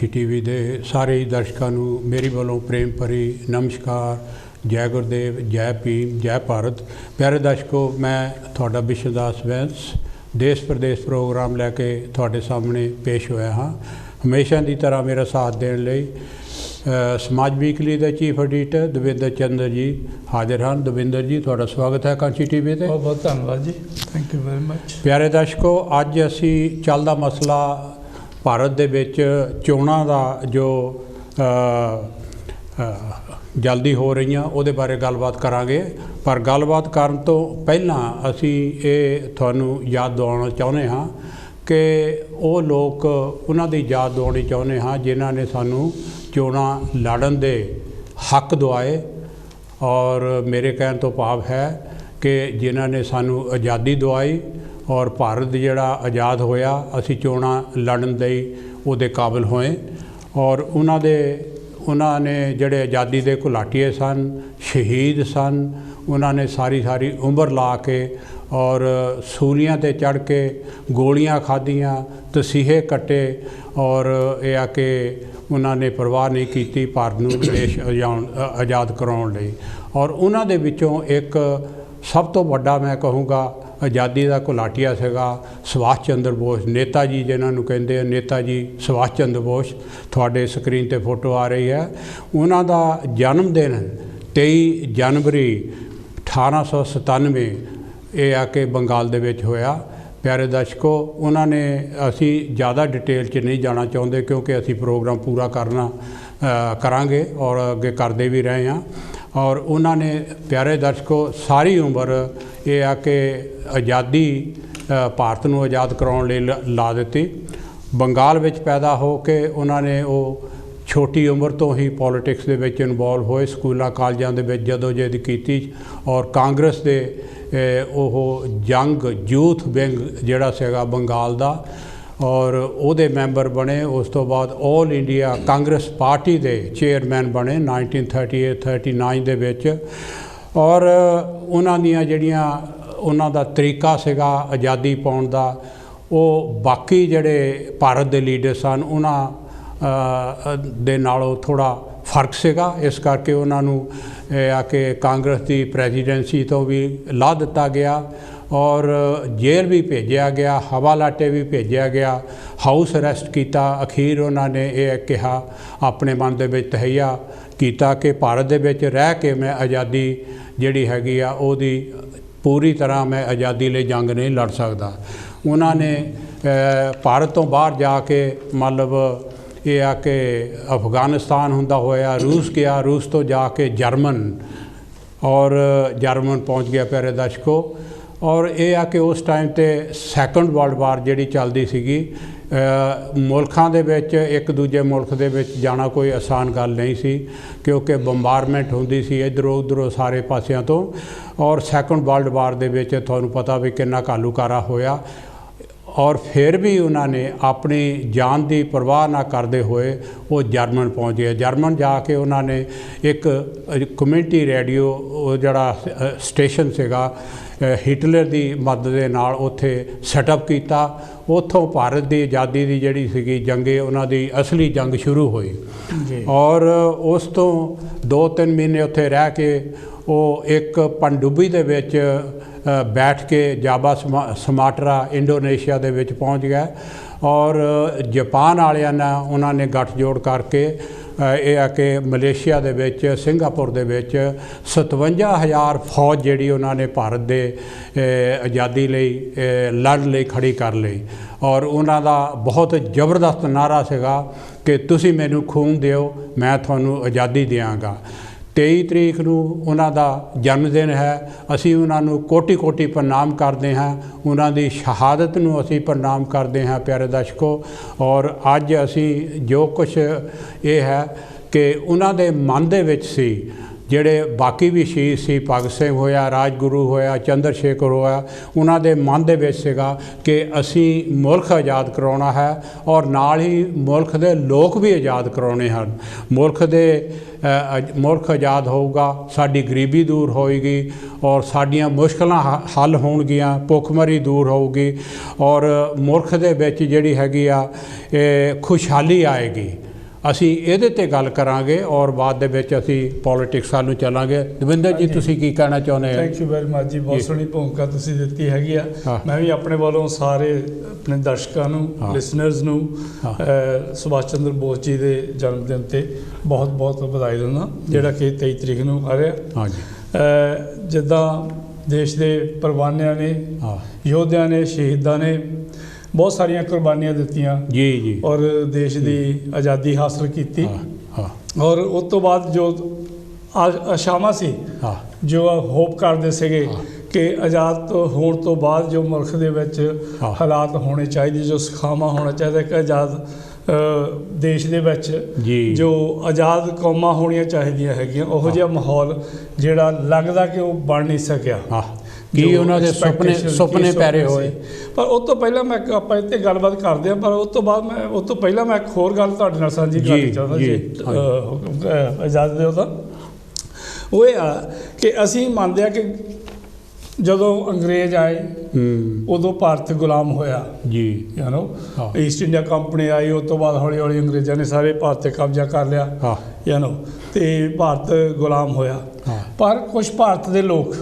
TV ਦੇ ਸਾਰੇ ਦਰਸ਼ਕਾਂ ਨੂੰ ਮੇਰੀ ਵੱਲੋਂ ਪ੍ਰੇਮ ਭਰੀ ਨਮਸਕਾਰ। ਜੈ ਗੁਰਦੇਵ, ਜੈ ਭੀਮ, ਜੈ ਭਾਰਤ। ਪਿਆਰੇ ਦਰਸ਼ਕੋ, ਮੈਂ ਤੁਹਾਡਾ ਵਿਸ਼ਵਦਾਸ ਵੈਂਸ ਦੇਸ਼ ਪ੍ਰਦੇਸ਼ ਪ੍ਰੋਗਰਾਮ ਲੈ ਕੇ ਤੁਹਾਡੇ ਸਾਹਮਣੇ ਪੇਸ਼ ਹੋਇਆ ਹਾਂ। ਹਮੇਸ਼ਾ ਦੀ ਤਰ੍ਹਾਂ ਮੇਰਾ ਸਾਥ ਦੇਣ ਲਈ ਸਮਾਜ ਵੀਕਲੀ ਦੇ ਚੀਫ ਐਡੀਟਰ ਦਵਿੰਦਰ ਚੰਦਰ ਜੀ ਹਾਜ਼ਰ ਹਨ। ਦਵਿੰਦਰ ਜੀ, ਤੁਹਾਡਾ ਸਵਾਗਤ ਹੈ ਕਾਂਚੀ ਟੀਵੀ ਤੇ। ਬਹੁਤ ਬਹੁਤ ਧੰਨਵਾਦ ਜੀ, ਥੈਂਕ ਯੂ ਵੈਰੀ ਮਚ। ਪਿਆਰੇ ਦਰਸ਼ਕੋ, ਅੱਜ ਅਸੀਂ ਚੱਲਦਾ ਮਸਲਾ ਭਾਰਤ ਦੇ ਵਿੱਚ ਚੋਣਾਂ ਦਾ ਜੋ ਜਲਦੀ ਹੋ ਰਹੀਆਂ ਉਹਦੇ ਬਾਰੇ ਗੱਲਬਾਤ ਕਰਾਂਗੇ। ਪਰ ਗੱਲਬਾਤ ਕਰਨ ਤੋਂ ਪਹਿਲਾਂ ਅਸੀਂ ਇਹ ਤੁਹਾਨੂੰ ਯਾਦ ਦਿਵਾਉਣਾ ਚਾਹੁੰਦੇ ਹਾਂ ਕਿ ਉਹ ਲੋਕ ਉਹਨਾਂ ਦੀ ਯਾਦ ਦਿਵਾਉਣੀ ਚਾਹੁੰਦੇ ਹਾਂ ਜਿਨ੍ਹਾਂ ਨੇ ਸਾਨੂੰ ਚੋਣਾਂ ਲੜਨ ਦੇ ਹੱਕ ਦਿਵਾਏ। ਔਰ ਮੇਰੇ ਕਹਿਣ ਤੋਂ ਭਾਵ ਹੈ ਕਿ ਜਿਨ੍ਹਾਂ ਨੇ ਸਾਨੂੰ ਆਜ਼ਾਦੀ ਦਿਵਾਈ ਔਰ ਭਾਰਤ ਜਿਹੜਾ ਆਜ਼ਾਦ ਹੋਇਆ ਅਸੀਂ ਚੋਣਾਂ ਲੜਨ ਲਈ ਉਹਦੇ ਕਾਬਿਲ ਹੋਏ। ਔਰ ਉਹਨਾਂ ਨੇ ਜਿਹੜੇ ਆਜ਼ਾਦੀ ਦੇ ਘੁਲਾਟੀਏ ਸਨ, ਸ਼ਹੀਦ ਸਨ, ਉਹਨਾਂ ਨੇ ਸਾਰੀ ਉਮਰ ਲਾ ਕੇ ਔਰ ਸੂਲੀਆਂ 'ਤੇ ਚੜ੍ਹ ਕੇ ਗੋਲੀਆਂ ਖਾਧੀਆਂ, ਤਸੀਹੇ ਕੱਟੇ ਔਰ ਇਹ ਆ ਕਿ ਉਹਨਾਂ ਨੇ ਪਰਵਾਹ ਨਹੀਂ ਕੀਤੀ ਭਾਰਤ ਨੂੰ ਦੇਸ਼ ਆਜ਼ਾਦ ਕਰਾਉਣ ਲਈ। ਔਰ ਉਹਨਾਂ ਦੇ ਵਿੱਚੋਂ ਇੱਕ ਸਭ ਤੋਂ ਵੱਡਾ ਮੈਂ ਕਹੂੰਗਾ ਆਜ਼ਾਦੀ ਦਾ ਘੁਲਾਟੀਆ ਸੀਗਾ ਸੁਭਾਸ਼ ਚੰਦਰ ਬੋਸ, ਨੇਤਾ ਜੀ ਜਿਨ੍ਹਾਂ ਨੂੰ ਕਹਿੰਦੇ ਆ, ਨੇਤਾ ਜੀ ਸੁਭਾਸ਼ ਚੰਦਰ ਬੋਸ। ਤੁਹਾਡੇ ਸਕਰੀਨ 'ਤੇ ਫੋਟੋ ਆ ਰਹੀ ਹੈ। ਉਹਨਾਂ ਦਾ ਜਨਮ ਦਿਨ 23 ਜਨਵਰੀ 1897 ਇਹ ਆ ਕਿ ਬੰਗਾਲ ਦੇ ਵਿੱਚ ਹੋਇਆ। ਪਿਆਰੇ ਦਰਸ਼ਕੋ, ਉਹਨਾਂ ਨੇ ਅਸੀਂ ਜ਼ਿਆਦਾ ਡਿਟੇਲ 'ਚ ਨਹੀਂ ਜਾਣਾ ਚਾਹੁੰਦੇ ਕਿਉਂਕਿ ਅਸੀਂ ਪ੍ਰੋਗਰਾਮ ਪੂਰਾ ਕਰਾਂਗੇ ਔਰ ਅੱਗੇ ਕਰਦੇ ਵੀ ਰਹੇ ਹਾਂ। ਔਰ ਉਹਨਾਂ ਨੇ ਪਿਆਰੇ ਦਰਸ਼ਕੋ ਸਾਰੀ ਉਮਰ ਇਹ ਆ ਕਿ ਆਜ਼ਾਦੀ ਭਾਰਤ ਨੂੰ ਆਜ਼ਾਦ ਕਰਾਉਣ ਲਈ ਲਾ ਦਿੱਤੀ। ਬੰਗਾਲ ਵਿੱਚ ਪੈਦਾ ਹੋ ਕੇ ਉਹਨਾਂ ਨੇ ਉਹ ਛੋਟੀ ਉਮਰ ਤੋਂ ਹੀ ਪੋਲੀਟਿਕਸ ਦੇ ਵਿੱਚ ਇਨਵੋਲਵ ਹੋਏ, ਸਕੂਲਾਂ ਕਾਲਜਾਂ ਦੇ ਵਿੱਚ ਜਦੋਜਹਿਦ ਕੀਤੀ ਔਰ ਕਾਂਗਰਸ ਦੇ ਉਹ ਯੂਥ ਵਿੰਗ ਜਿਹੜਾ ਸੀਗਾ ਬੰਗਾਲ ਦਾ ਔਰ ਉਹਦੇ ਮੈਂਬਰ ਬਣੇ। ਉਸ ਤੋਂ ਬਾਅਦ ਆਲ ਇੰਡੀਆ ਕਾਂਗਰਸ ਪਾਰਟੀ ਦੇ ਚੇਅਰਮੈਨ ਬਣੇ 1938-39 ਦੇ ਵਿੱਚ। ਔਰ ਉਹਨਾਂ ਦੀਆਂ ਉਹਨਾਂ ਦਾ ਤਰੀਕਾ ਸੀਗਾ ਆਜ਼ਾਦੀ ਪਾਉਣ ਦਾ, ਉਹ ਬਾਕੀ ਜਿਹੜੇ ਭਾਰਤ ਦੇ ਲੀਡਰ ਸਨ ਉਹਨਾਂ ਦੇ ਨਾਲੋਂ ਥੋੜ੍ਹਾ ਫਰਕ ਸੀਗਾ। ਇਸ ਕਰਕੇ ਉਹਨਾਂ ਨੂੰ ਆ ਕਿ ਕਾਂਗਰਸ ਦੀ ਪ੍ਰੈਜ਼ੀਡੈਂਸੀ ਤੋਂ ਵੀ ਲਾਹ ਦਿੱਤਾ ਗਿਆ ਔਰ ਜੇਲ੍ਹ ਵੀ ਭੇਜਿਆ ਗਿਆ, ਹਵਾਲਾਟੇ ਵੀ ਭੇਜਿਆ ਗਿਆ, ਹਾਊਸ ਅਰੈਸਟ ਕੀਤਾ। ਅਖੀਰ ਉਹਨਾਂ ਨੇ ਇਹ ਕਿਹਾ, ਆਪਣੇ ਮਨ ਦੇ ਵਿੱਚ ਤਹਈਆ ਕੀਤਾ ਕਿ ਭਾਰਤ ਦੇ ਵਿੱਚ ਰਹਿ ਕੇ ਮੈਂ ਆਜ਼ਾਦੀ ਜਿਹੜੀ ਹੈਗੀ ਆ ਉਹਦੀ ਪੂਰੀ ਤਰ੍ਹਾਂ ਮੈਂ ਆਜ਼ਾਦੀ ਲਈ ਜੰਗ ਨਹੀਂ ਲੜ ਸਕਦਾ। ਉਹਨਾਂ ਨੇ ਭਾਰਤ ਤੋਂ ਬਾਹਰ ਜਾ ਕੇ ਮਤਲਬ ਇਹ ਆ ਕਿ ਅਫਗਾਨਿਸਤਾਨ ਹੁੰਦਾ ਹੋਇਆ ਰੂਸ ਗਿਆ, ਰੂਸ ਤੋਂ ਜਾ ਕੇ ਜਰਮਨ ਪਹੁੰਚ ਗਿਆ ਪਿਆਰੇ ਦਰਸ਼ਕੋ। ਔਰ ਇਹ ਆ ਕਿ ਉਸ ਟਾਈਮ 'ਤੇ ਸੈਕੰਡ ਵਰਲਡ ਵਾਰ ਜਿਹੜੀ ਚੱਲਦੀ ਸੀਗੀ, ਮੁਲਕਾਂ ਦੇ ਵਿੱਚ ਇੱਕ ਦੂਜੇ ਮੁਲਕ ਦੇ ਵਿੱਚ ਜਾਣਾ ਕੋਈ ਆਸਾਨ ਗੱਲ ਨਹੀਂ ਸੀ ਕਿਉਂਕਿ ਬੰਬਾਰਮੈਂਟ ਹੁੰਦੀ ਸੀ ਇੱਧਰੋਂ ਉੱਧਰੋਂ ਸਾਰੇ ਪਾਸਿਆਂ ਤੋਂ। ਔਰ ਸੈਕੰਡ ਵਰਲਡ ਵਾਰ ਦੇ ਵਿੱਚ ਤੁਹਾਨੂੰ ਪਤਾ ਵੀ ਕਿੰਨਾ ਘਾਲੂਕਾਰਾ ਹੋਇਆ। ਔਰ ਫਿਰ ਵੀ ਉਹਨਾਂ ਨੇ ਆਪਣੀ ਜਾਨ ਦੀ ਪਰਵਾਹ ਨਾ ਕਰਦੇ ਹੋਏ ਉਹ ਜਰਮਨ ਪਹੁੰਚ ਗਏ। ਜਰਮਨ ਜਾ ਕੇ ਉਹਨਾਂ ਨੇ ਇੱਕ ਕਮਿਊਨਿਟੀ ਰੇਡੀਓ ਜਿਹੜਾ ਸਟੇਸ਼ਨ ਸੀਗਾ ਹਿਟਲਰ ਦੀ ਮਦਦ ਦੇ ਨਾਲ ਉੱਥੇ ਸੈਟਅਪ ਕੀਤਾ। ਉੱਥੋਂ ਭਾਰਤ ਦੀ ਆਜ਼ਾਦੀ ਦੀ ਜਿਹੜੀ ਸੀਗੀ ਉਹਨਾਂ ਦੀ ਅਸਲੀ ਜੰਗ ਸ਼ੁਰੂ ਹੋਈ। ਔਰ ਉਸ ਤੋਂ 2-3 ਮਹੀਨੇ ਉੱਥੇ ਰਹਿ ਕੇ ਉਹ ਇੱਕ ਪਣਡੁੱਬੀ ਦੇ ਵਿੱਚ ਬੈਠ ਕੇ ਜਾਬਾ ਸਮਾਟਰਾ ਇੰਡੋਨੇਸ਼ੀਆ ਦੇ ਵਿੱਚ ਪਹੁੰਚ ਗਿਆ ਔਰ ਜਾਪਾਨ ਵਾਲਿਆਂ ਨਾਲ ਉਹਨਾਂ ਨੇ ਗੱਠਜੋੜ ਕਰਕੇ ਇਹ ਆ ਕਿ ਮਲੇਸ਼ੀਆ ਦੇ ਵਿੱਚ, ਸਿੰਗਾਪੁਰ ਦੇ ਵਿੱਚ 57,000 ਫੌਜ ਜਿਹੜੀ ਉਹਨਾਂ ਨੇ ਭਾਰਤ ਦੇ ਆਜ਼ਾਦੀ ਲਈ ਲੜਨ ਲਈ ਖੜੀ ਕਰ ਲਈ। ਔਰ ਉਹਨਾਂ ਦਾ ਬਹੁਤ ਜ਼ਬਰਦਸਤ ਨਾਅਰਾ ਸੀਗਾ ਕਿ ਤੁਸੀਂ ਮੈਨੂੰ ਖੂਨ ਦਿਓ, ਮੈਂ ਤੁਹਾਨੂੰ ਆਜ਼ਾਦੀ ਦਿਆਂਗਾ। 23 ਤਰੀਕ ਨੂੰ ਉਹਨਾਂ ਦਾ ਜਨਮ ਦਿਨ ਹੈ। ਅਸੀਂ ਉਹਨਾਂ ਨੂੰ ਕੋਟੀ ਪ੍ਰਣਾਮ ਕਰਦੇ ਹਾਂ, ਉਹਨਾਂ ਦੀ ਸ਼ਹਾਦਤ ਨੂੰ ਅਸੀਂ ਪ੍ਰਣਾਮ ਕਰਦੇ ਹਾਂ ਪਿਆਰੇ ਦਰਸ਼ਕੋ। ਔਰ ਅੱਜ ਅਸੀਂ ਜੋ ਕੁਛ ਇਹ ਹੈ ਕਿ ਉਹਨਾਂ ਦੇ ਮਨ ਦੇ ਵਿੱਚ ਸੀ, ਜਿਹੜੇ ਬਾਕੀ ਵੀ ਸ਼ਹੀਦ ਸੀ, ਭਗਤ ਸਿੰਘ ਹੋਇਆ, ਰਾਜਗੁਰੂ ਹੋਇਆ, ਚੰਦਰ ਸ਼ੇਖਰ ਹੋਇਆ, ਉਹਨਾਂ ਦੇ ਮਨ ਦੇ ਵਿੱਚ ਸੀਗਾ ਕਿ ਅਸੀਂ ਮੁਲਕ ਆਜ਼ਾਦ ਕਰਾਉਣਾ ਹੈ ਔਰ ਨਾਲ ਹੀ ਮੁਲਕ ਦੇ ਲੋਕ ਵੀ ਆਜ਼ਾਦ ਕਰਾਉਣੇ ਹਨ। ਮੁਲਕ ਆਜ਼ਾਦ ਹੋਊਗਾ, ਸਾਡੀ ਗਰੀਬੀ ਦੂਰ ਹੋਏਗੀ ਔਰ ਸਾਡੀਆਂ ਮੁਸ਼ਕਲਾਂ ਹੱਲ ਹੋਣਗੀਆਂ, ਭੁੱਖਮਰੀ ਦੂਰ ਹੋਊਗੀ ਔਰ ਮੁਲਕ ਦੇ ਵਿੱਚ ਜਿਹੜੀ ਹੈਗੀ ਆ ਖੁਸ਼ਹਾਲੀ ਆਏਗੀ। ਅਸੀਂ ਇਹਦੇ ਤੇ ਗੱਲ ਕਰਾਂਗੇ ਔਰ ਬਾਅਦ ਦੇ ਵਿੱਚ ਅਸੀਂ ਪੋਲਿਟਿਕਸ ਵੱਲ ਨੂੰ ਚੱਲਾਂਗੇ। ਦਵਿੰਦਰ ਜੀ ਤੁਸੀਂ ਕੀ ਕਹਿਣਾ ਚਾਹੁੰਦੇ ਹੋ? ਥੈਂਕ ਯੂ ਵੈਰੀ ਮਚ ਜੀ, ਬਹੁਤ ਸੋਹਣੀ ਭੂਮਿਕਾ ਤੁਸੀਂ ਦਿੱਤੀ ਹੈਗੀ ਆ। ਮੈਂ ਵੀ ਆਪਣੇ ਵੱਲੋਂ ਸਾਰੇ ਆਪਣੇ ਦਰਸ਼ਕਾਂ ਨੂੰ, ਲਿਸਨਰਸ ਨੂੰ ਸੁਭਾਸ਼ ਚੰਦਰ ਬੋਸ ਜੀ ਦੇ ਜਨਮ ਦਿਨ ਤੇ ਬਹੁਤ ਬਹੁਤ ਵਧਾਈ ਦਿੰਦਾ, ਜਿਹੜਾ ਕਿ 23 ਤਰੀਕ ਨੂੰ ਆ ਰਿਹਾ। ਹਾਂਜੀ, ਜਿੱਦਾਂ ਦੇਸ਼ ਦੇ ਪਰਵਾਨਿਆਂ ਨੇ, ਯੋਧਿਆਂ ਨੇ, ਸ਼ਹੀਦਾਂ ਨੇ ਬਹੁਤ ਸਾਰੀਆਂ ਕੁਰਬਾਨੀਆਂ ਦਿੱਤੀਆਂ ਜੀ ਔਰ ਦੇਸ਼ ਦੀ ਆਜ਼ਾਦੀ ਹਾਸਲ ਕੀਤੀ। ਔਰ ਉਸ ਤੋਂ ਬਾਅਦ ਜੋ ਆਸ਼ਾਵਾਂ ਸੀ, ਜੋ ਹੋਪ ਕਰਦੇ ਸੀਗੇ ਕਿ ਆਜ਼ਾਦ ਹੋਣ ਤੋਂ ਬਾਅਦ ਜੋ ਮੁਲਕ ਦੇ ਵਿੱਚ ਹਾਲਾਤ ਹੋਣੇ ਚਾਹੀਦੇ, ਜੋ ਸਿਖਾਵਾਂ ਹੋਣਾ ਚਾਹੀਦਾ ਕਿ ਆਜ਼ਾਦ ਦੇਸ਼ ਦੇ ਵਿੱਚ ਜੋ ਆਜ਼ਾਦ ਕੌਮਾਂ ਹੋਣੀਆਂ ਚਾਹੀਦੀਆਂ ਹੈਗੀਆਂ, ਉਹੋ ਜਿਹਾ ਮਾਹੌਲ ਜਿਹੜਾ ਲੱਗਦਾ ਕਿ ਉਹ ਬਣ ਨਹੀਂ ਸਕਿਆ। ਕੀ ਉਹਨਾਂ ਦੇ ਸੁਪਨੇ ਪੈਰੇ ਹੋਏ। ਪਰ ਉਸ ਤੋਂ ਪਹਿਲਾਂ ਆਪਾਂ ਇੱਥੇ ਗੱਲਬਾਤ ਕਰਦੇ ਹਾਂ, ਪਰ ਉਸ ਤੋਂ ਪਹਿਲਾਂ ਮੈਂ ਇੱਕ ਹੋਰ ਗੱਲ ਤੁਹਾਡੇ ਨਾਲ ਸਾਂਝੀ ਕਰਨੀ ਚਾਹੁੰਦਾ ਜੀ, ਇਜਾਜ਼ਤ ਦਿਓ ਤਾਂ। ਉਹ ਇਹ ਆ ਕਿ ਅਸੀਂ ਮੰਨਦੇ ਹਾਂ ਕਿ ਜਦੋਂ ਅੰਗਰੇਜ਼ ਆਏ ਉਦੋਂ ਭਾਰਤ ਗੁਲਾਮ ਹੋਇਆ ਜੀ, ਈਸਟ ਇੰਡੀਆ ਕੰਪਨੀ ਆਈ, ਉਸ ਤੋਂ ਬਾਅਦ ਹੌਲੀ ਹੌਲੀ ਅੰਗਰੇਜ਼ਾਂ ਨੇ ਸਾਰੇ ਭਾਰਤ 'ਤੇ ਕਬਜ਼ਾ ਕਰ ਲਿਆ ਤੇ ਭਾਰਤ ਗੁਲਾਮ ਹੋਇਆ। ਪਰ ਕੁਝ ਭਾਰਤ ਦੇ ਲੋਕ,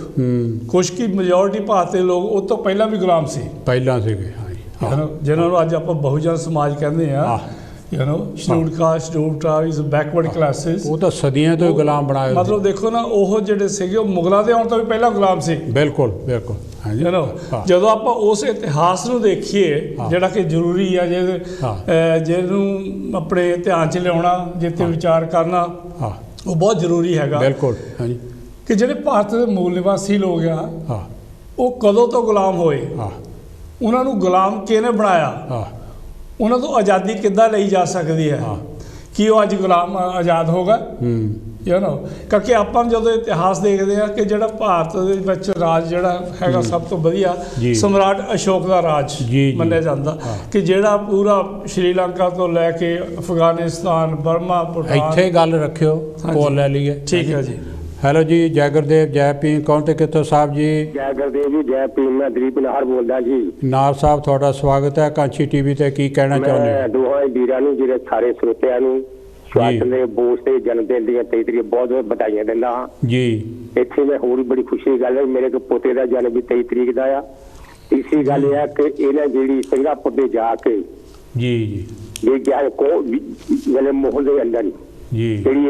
ਕੁਝ ਕੀ ਮੈਜੋਰਿਟੀ ਭਾਰਤ ਦੇ ਲੋਕ ਉਸ ਤੋਂ ਪਹਿਲਾਂ ਵੀ ਗੁਲਾਮ ਸੀ, ਪਹਿਲਾਂ ਸੀਗੇ, ਜਿਹਨਾਂ ਨੂੰ ਅੱਜ ਆਪਾਂ ਬਹੁਜਨ ਸਮਾਜ ਕਹਿੰਦੇ ਆ। Scheduled caste, scheduled tribes, backward classes, ਉਹ ਤਾਂ ਸਦੀਆਂ ਤੋਂ ਹੀ ਗੁਲਾਮ ਬਣਾਏ। ਮਤਲਬ ਦੇਖੋ ਨਾ, ਉਹ ਜਿਹੜੇ ਸੀਗੇ ਉਹ ਮੁਗਲਾਂ ਦੇ ਆਉਣ ਤੋਂ ਵੀ ਪਹਿਲਾਂ ਗੁਲਾਮ ਸੀ। ਬਿਲਕੁਲ ਬਿਲਕੁਲ। ਜਦੋਂ ਆਪਾਂ ਉਸ ਇਤਿਹਾਸ ਨੂੰ ਦੇਖੀਏ, ਜਿਹੜਾ ਕਿ ਜ਼ਰੂਰੀ ਆ, ਜਿਹਨੂੰ ਆਪਣੇ ਧਿਆਨ 'ਚ ਲਿਆਉਣਾ, ਜਿੱਥੇ ਵਿਚਾਰ ਕਰਨਾ ਉਹ ਬਹੁਤ ਜ਼ਰੂਰੀ ਹੈਗਾ। ਬਿਲਕੁਲ ਕਿ ਜਿਹੜੇ ਭਾਰਤ ਦੇ ਮੂਲ ਨਿਵਾਸੀ ਲੋਕ ਆ, ਉਹ ਕਦੋਂ ਤੋਂ ਗੁਲਾਮ ਹੋਏ, ਉਹਨਾਂ ਨੂੰ ਗੁਲਾਮ ਕਿਹਨੇ ਬਣਾਇਆ, ਉਹਨਾਂ ਤੋਂ ਆਜ਼ਾਦੀ ਕਿੱਦਾਂ ਲਈ ਜਾ ਸਕਦੀ ਹੈ, ਕੀ ਉਹ ਅੱਜ ਗੁਲਾਮ ਆਜ਼ਾਦ ਹੋਗਾ? ਕਿਉਂਕਿ ਆਪਾਂ ਜਦੋਂ ਇਤਿਹਾਸ ਦੇਖਦੇ ਹਾਂ ਕਿ ਜਿਹੜਾ ਭਾਰਤ ਦੇ ਵਿੱਚ ਰਾਜ ਜਿਹੜਾ ਹੈਗਾ ਸਭ ਤੋਂ ਵਧੀਆ ਸਮਰਾਟ ਅਸ਼ੋਕ ਦਾ ਰਾਜ ਮੰਨਿਆ ਜਾਂਦਾ, ਕਿ ਜਿਹੜਾ ਪੂਰਾ ਸ਼੍ਰੀਲੰਕਾ ਤੋਂ ਲੈ ਕੇ ਅਫਗਾਨਿਸਤਾਨ, ਬਰਮਾ, ਭੂਟਾਨ। ਇੱਥੇ ਗੱਲ ਰੱਖਿਓ, ਕੋਲ ਲੈ ਲਈਏ। ਠੀਕ ਹੈ ਜੀ। ਹੈਲੋ ਜੀ, ਜੈ ਗੁਰਦੇਵ, ਜੈ ਭੀਮ। ਕੌਣ ਤੇ ਕਿੱਥੋਂ ਸਾਹਿਬ ਜੀ? ਜੈ ਗੁਰਦੇਵ ਜੀ, ਜੈ ਭੀਮ। ਮੈਂ ਦਲੀਪ ਨਾਹਰ ਬੋਲਦਾ ਜੀ। ਨਾਹਰ ਸਾਹਿਬ, ਤੁਹਾਡਾ ਸਵਾਗਤ ਹੈ ਕਾਂਚੀ ਟੀਵੀ ਤੇ। ਕੀ ਕਹਿਣਾ ਚਾਹੁੰਦੇ ਹੋ? ਮੈਂ ਦੋਹਾਂ ਵੀਰਾਂ ਨੂੰ, ਜਿਹੜੇ ਸਾਰੇ ਸਰੋਤਿਆਂ ਨੂੰ ਸੁਭਾਸ਼ ਚੰਦਰ ਬੋਸ ਦੇ ਜਨਮ ਦਿਨ ਦੀਆਂ 23 ਤਰੀਕ ਬਹੁਤ ਬਹੁਤ ਵਧਾਈਆਂ ਦਿੰਦਾ ਹਾਂ ਜੀ। ਇੱਥੇ ਮੈਂ ਹੋਰ ਵੀ ਬੜੀ ਖੁਸ਼ੀ ਦੀ ਗੱਲ ਹੈ, ਮੇਰੇ ਕੋ ਪੋਤੇ ਦਾ ਜਨਮ ਵੀ 23 ਤਰੀਕ ਦਾ ਆ। ਤੀਸਰੀ ਗੱਲ ਇਹ ਹੈ ਕਿ ਇਹਨਾਂ ਜਿਹੜੀ ਸਿੰਗਾਪੁਰ ਦੇ ਜਾ ਕੇ ਮੋਹਲ ਦੇ ਅੰਦਰ ਜਿਹੜੀ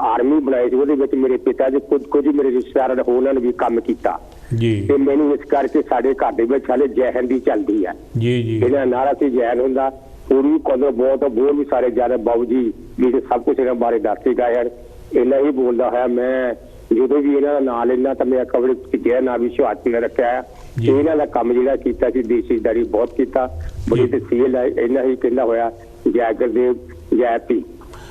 ਆਰਮੀ ਬਣਾਈ ਸੀ, ਉਹਦੇ ਵਿੱਚ ਮੇਰੇ ਪਿਤਾ ਜੀ ਕੁਝ ਮੇਰੇ ਰਿਸ਼ਤੇਦਾਰਾਂ ਨੇ ਉਹਨਾਂ ਨੇ ਵੀ ਕੰਮ ਕੀਤਾ ਤੇ ਮੈਨੂੰ ਇਸ ਕਰਕੇ ਸਾਡੇ ਘਰ ਦੇ ਵਿੱਚ ਹਾਲੇ ਜੈ ਹਿੰਦ ਹੀ ਚੱਲਦੀ ਹੈ। ਇਹਨਾਂ ਨਾਰਾ ਸੀ ਜੈ ਹਿੰਦ ਹੁੰਦਾ, ਪੂਰੀ ਕਦਰ ਬਹੁਤ ਬੋਲ ਵੀ ਸਾਰੇ ਜ਼ਿਆਦਾ ਬਾਬੂ ਜੀ ਵੀ ਸਭ ਕੁਛ ਇਹਨਾਂ ਬਾਰੇ ਦੱਸੇਗਾ ਯਾਰ। ਇਹਨਾਂ ਹੀ ਬੋਲਦਾ ਹੋਇਆ ਮੈਂ ਜਦੋਂ ਵੀ ਇਹਨਾਂ ਦਾ ਨਾਂ ਲੈਣਾ ਤਾਂ ਮੇਰਾ ਕਵਰ ਜਿਹੜਾ ਨਾਂ ਵੀ ਸੁਭਾਸ਼ ਨੇ ਰੱਖਿਆ। ਇਹਨਾਂ ਦਾ ਕੰਮ ਜਿਹੜਾ ਕੀਤਾ ਸੀ, ਦੇਸ਼ੀਦਾਰੀ ਬਹੁਤ ਕੀਤਾ, ਬੜੀ ਤਸੀਲ ਹੈ। ਇਹਨਾਂ ਹੀ ਕਹਿੰਦਾ ਹੋਇਆ ਜੈ ਗੁਰਦੇਵ, ਜੈ ਭੀਮ,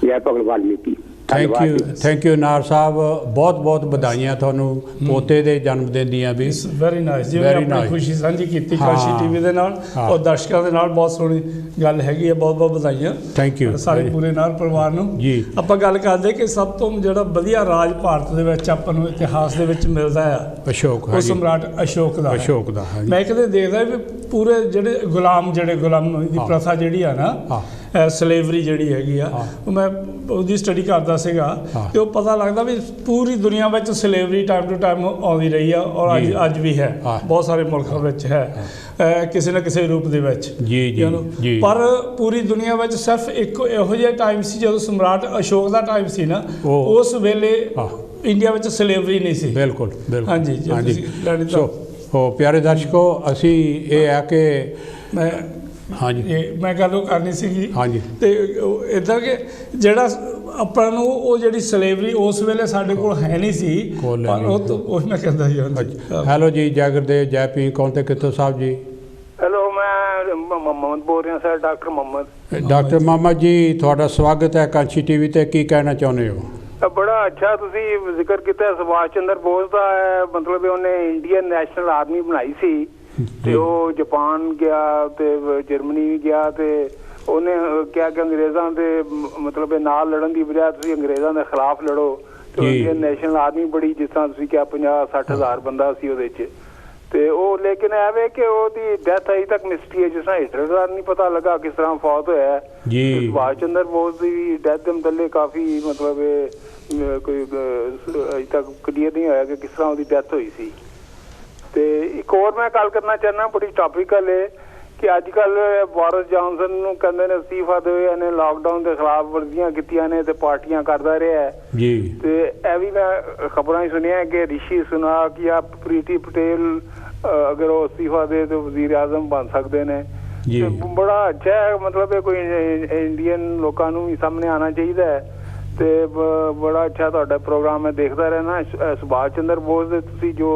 ਜੈ ਭਗਵਾਨ ਵਾਲਮੀਕੀ। ਥੈਂਕ ਯੂ ਨਾਹਰ ਸਾਹਿਬ, ਬਹੁਤ ਬਹੁਤ ਵਧਾਈਆਂ ਤੁਹਾਨੂੰ ਪੋਤੇ ਦੇ ਜਨਮ ਦਿਨ ਦੀਆਂ ਵੀ। ਵੈਰੀ ਨਾਈਸ ਜੀ, ਆਪਣੀ ਖੁਸ਼ੀ ਸਾਂਝੀ ਕੀਤੀ ਕਾਂਚੀ ਟੀਵੀ ਦੇ ਨਾਲ ਔਰ ਦਰਸ਼ਕਾਂ ਦੇ ਨਾਲ। ਬਹੁਤ ਸੋਹਣੀ ਗੱਲ ਹੈਗੀ ਹੈ, ਬਹੁਤ ਬਹੁਤ ਵਧਾਈਆਂ। ਥੈਂਕ ਯੂ ਸਾਰੇ ਪੂਰੇ ਨਾਹਰ ਪਰਿਵਾਰ ਨੂੰ ਜੀ। ਆਪਾਂ ਗੱਲ ਕਰਦੇ ਕਿ ਸਭ ਤੋਂ ਜਿਹੜਾ ਵਧੀਆ ਰਾਜ ਭਾਰਤ ਦੇ ਵਿੱਚ ਆਪਾਂ ਨੂੰ ਇਤਿਹਾਸ ਦੇ ਵਿੱਚ ਮਿਲਦਾ ਆ, ਅਸ਼ੋਕ, ਉਹ ਸਮਰਾਟ ਅਸ਼ੋਕ ਦਾ। ਮੈਂ ਕਦੇ ਦੇਖਦਾ ਵੀ ਪੂਰੇ ਜਿਹੜੇ ਗੁਲਾਮ ਦੀ ਪ੍ਰਥਾ ਜਿਹੜੀ ਆ ਨਾ, ਸਲੇਵਰੀ ਜਿਹੜੀ ਹੈਗੀ ਆ, ਮੈਂ ਉਹਦੀ ਸਟੱਡੀ ਕਰਦਾ ਸੀਗਾ ਤੇ ਉਹ ਪਤਾ ਲੱਗਦਾ ਵੀ ਪੂਰੀ ਦੁਨੀਆ ਵਿੱਚ ਸਲੇਵਰੀ ਟਾਈਮ ਟੂ ਟਾਈਮ ਆਉਂਦੀ ਰਹੀ ਆ ਔਰ ਅੱਜ ਵੀ ਹੈ, ਬਹੁਤ ਸਾਰੇ ਮੁਲਕਾਂ ਵਿੱਚ ਹੈ ਕਿਸੇ ਨਾ ਕਿਸੇ ਰੂਪ ਦੇ ਵਿੱਚ। ਪਰ ਪੂਰੀ ਦੁਨੀਆ ਵਿੱਚ ਸਿਰਫ ਇੱਕ ਇਹੋ ਜਿਹਾ ਟਾਈਮ ਸੀ ਜਦੋਂ ਸਮਰਾਟ ਅਸ਼ੋਕ ਦਾ ਟਾਈਮ ਸੀ ਨਾ, ਉਸ ਵੇਲੇ ਇੰਡੀਆ ਵਿੱਚ ਸਲੇਵਰੀ ਨਹੀਂ ਸੀ। ਬਿਲਕੁਲ ਬਿਲਕੁਲ। ਹਾਂਜੀ। ਸੋ ਪਿਆਰੇ ਦਰਸ਼ਕੋ, ਅਸੀਂ ਇਹ ਹੈ ਕਿ ਮੈਂ ਗੱਲ ਉਹ ਕਰਨੀ ਸੀਗੀ ਤੇ ਇੱਦਾਂ ਕਿ ਜਿਹੜਾ ਆਪਾਂ ਨੂੰ ਉਹ ਜਿਹੜੀ ਸਲੇਵਰੀ ਉਸ ਵੇਲੇ ਸਾਡੇ ਕੋਲ ਹੈ ਨਹੀਂ ਸੀ, ਉਹ ਮੈਂ ਕਹਿੰਦਾ ਜੀ। ਹੈਲੋ ਜੀ, ਜੈ ਗੁਰਦੇਵ, ਜੈ ਭੀਮ। ਕੌਣ ਤੇ ਕਿੱਥੋਂ ਸਾਹਿਬ ਜੀ? ਹੈਲੋ, ਮੈਂ ਮੁਹੰਮਦ ਬੋਲ ਰਿਹਾ sir, doctor Muhammad. Doctor Muhammad ji, ਤੁਹਾਡਾ ਸਵਾਗਤ ਹੈ ਕਾਂਚੀ ਟੀਵੀ ਤੇ। ਕੀ ਕਹਿਣਾ ਚਾਹੁੰਦੇ ਹੋ? ਬੜਾ ਅੱਛਾ ਤੁਸੀਂ ਜ਼ਿਕਰ ਕੀਤਾ ਸੁਭਾਸ਼ ਚੰਦਰ ਬੋਸ ਦਾ। ਮਤਲਬ ਉਹਨੇ ਇੰਡੀਅਨ ਨੈਸ਼ਨਲ ਆਰਮੀ ਬਣਾਈ ਸੀ ਤੇ ਉਹ ਜਾਪਾਨ ਗਿਆ ਤੇ ਜਰਮਨੀ ਵੀ ਗਿਆ ਤੇ ਉਹਨੇ ਕਿਹਾ ਕਿ ਅੰਗਰੇਜ਼ਾਂ ਦੇ ਮਤਲਬ ਨਾਲ ਲੜਨ ਦੀ ਬਜਾਏ ਤੁਸੀਂ ਅੰਗਰੇਜ਼ਾਂ ਦੇ ਖਿਲਾਫ ਲੜੋ। ਤੇ ਇੰਡੀਅਨ ਨੈਸ਼ਨਲ ਆਰਮੀ ਬੜੀ, ਜਿਸ ਤਰ੍ਹਾਂ ਤੁਸੀਂ ਕਿਹਾ 50-60 ਹਜ਼ਾਰ ਬੰਦਾ ਸੀ ਉਹਦੇ 'ਚ। ਤੇ ਉਹ ਲੇਕਿਨ ਐਵੇਂ ਕਿ ਉਹਦੀ ਡੈਥ ਅਜੇ ਤੱਕ ਮਿਸਟਰੀ ਹੈ, ਜਿਸ ਤਰ੍ਹਾਂ ਹਿਟਲਰ ਦਾ ਨਹੀਂ ਪਤਾ ਲੱਗਾ ਕਿਸ ਤਰ੍ਹਾਂ ਫੌਤ ਹੋਇਆ ਜੀ। ਸੁਭਾਸ਼ ਚੰਦਰ ਬੋਸ ਦੀ ਡੈਥ ਦੇ ਮੁਤੱਲਿਕ ਕਾਫੀ ਮਤਲਬ ਕੋਈ ਅਜੇ ਤੱਕ ਕਲੀਅਰ ਨਹੀਂ ਹੋਇਆ ਕਿ ਕਿਸ ਤਰ੍ਹਾਂ ਉਹਦੀ ਡੈਥ ਹੋਈ ਸੀ। ਤੇ ਇੱਕ ਹੋਰ ਮੈਂ ਗੱਲ ਕਰਨਾ ਚਾਹੁੰਦਾ, ਬੜੀ ਟੌਪੀਕਲ ਹੈ ਕਿ ਅੱਜ ਕੱਲ੍ਹ ਬੋਰਿਸ ਜੌਨਸਨ ਨੂੰ ਕਹਿੰਦੇ ਨੇ ਅਸਤੀਫਾ ਦਿਓ, ਇਹਨੇ ਲਾਕਡਾਊਨ ਦੇ ਖਿਲਾਫ ਵਰਜ਼ੀਆਂ ਕੀਤੀਆਂ ਨੇ ਤੇ ਪਾਰਟੀਆਂ ਕਰਦਾ ਰਿਹਾ ਜੀ। ਤੇ ਇਹ ਵੀ ਮੈਂ ਖਬਰਾਂ ਹੀ ਸੁਣੀਆਂ ਕਿ ਰਿਸ਼ੀ ਸੁਨਾਕ ਜਾਂ ਪ੍ਰੀਤੀ ਪਟੇਲ ਅਗਰ ਉਹ ਅਸਤੀਫਾ ਦੇ ਤਾਂ ਵਜ਼ੀਰ ਆਜ਼ਮ ਬਣ ਸਕਦੇ ਨੇ। ਬੜਾ ਅੱਛਾ ਹੈ, ਮਤਲਬ ਇਹ ਕੋਈ ਇੰਡੀਅਨ ਲੋਕਾਂ ਨੂੰ ਵੀ ਸਾਹਮਣੇ ਆਉਣਾ ਚਾਹੀਦਾ ਹੈ। ਤੇ ਬੜਾ ਅੱਛਾ ਤੁਹਾਡਾ ਪ੍ਰੋਗਰਾਮ ਮੈਂ ਦੇਖਦਾ ਰਹਿਣਾ। ਸੁਭਾਸ਼ ਚੰਦਰ ਬੋਸ ਦੇ ਤੁਸੀਂ ਜੋ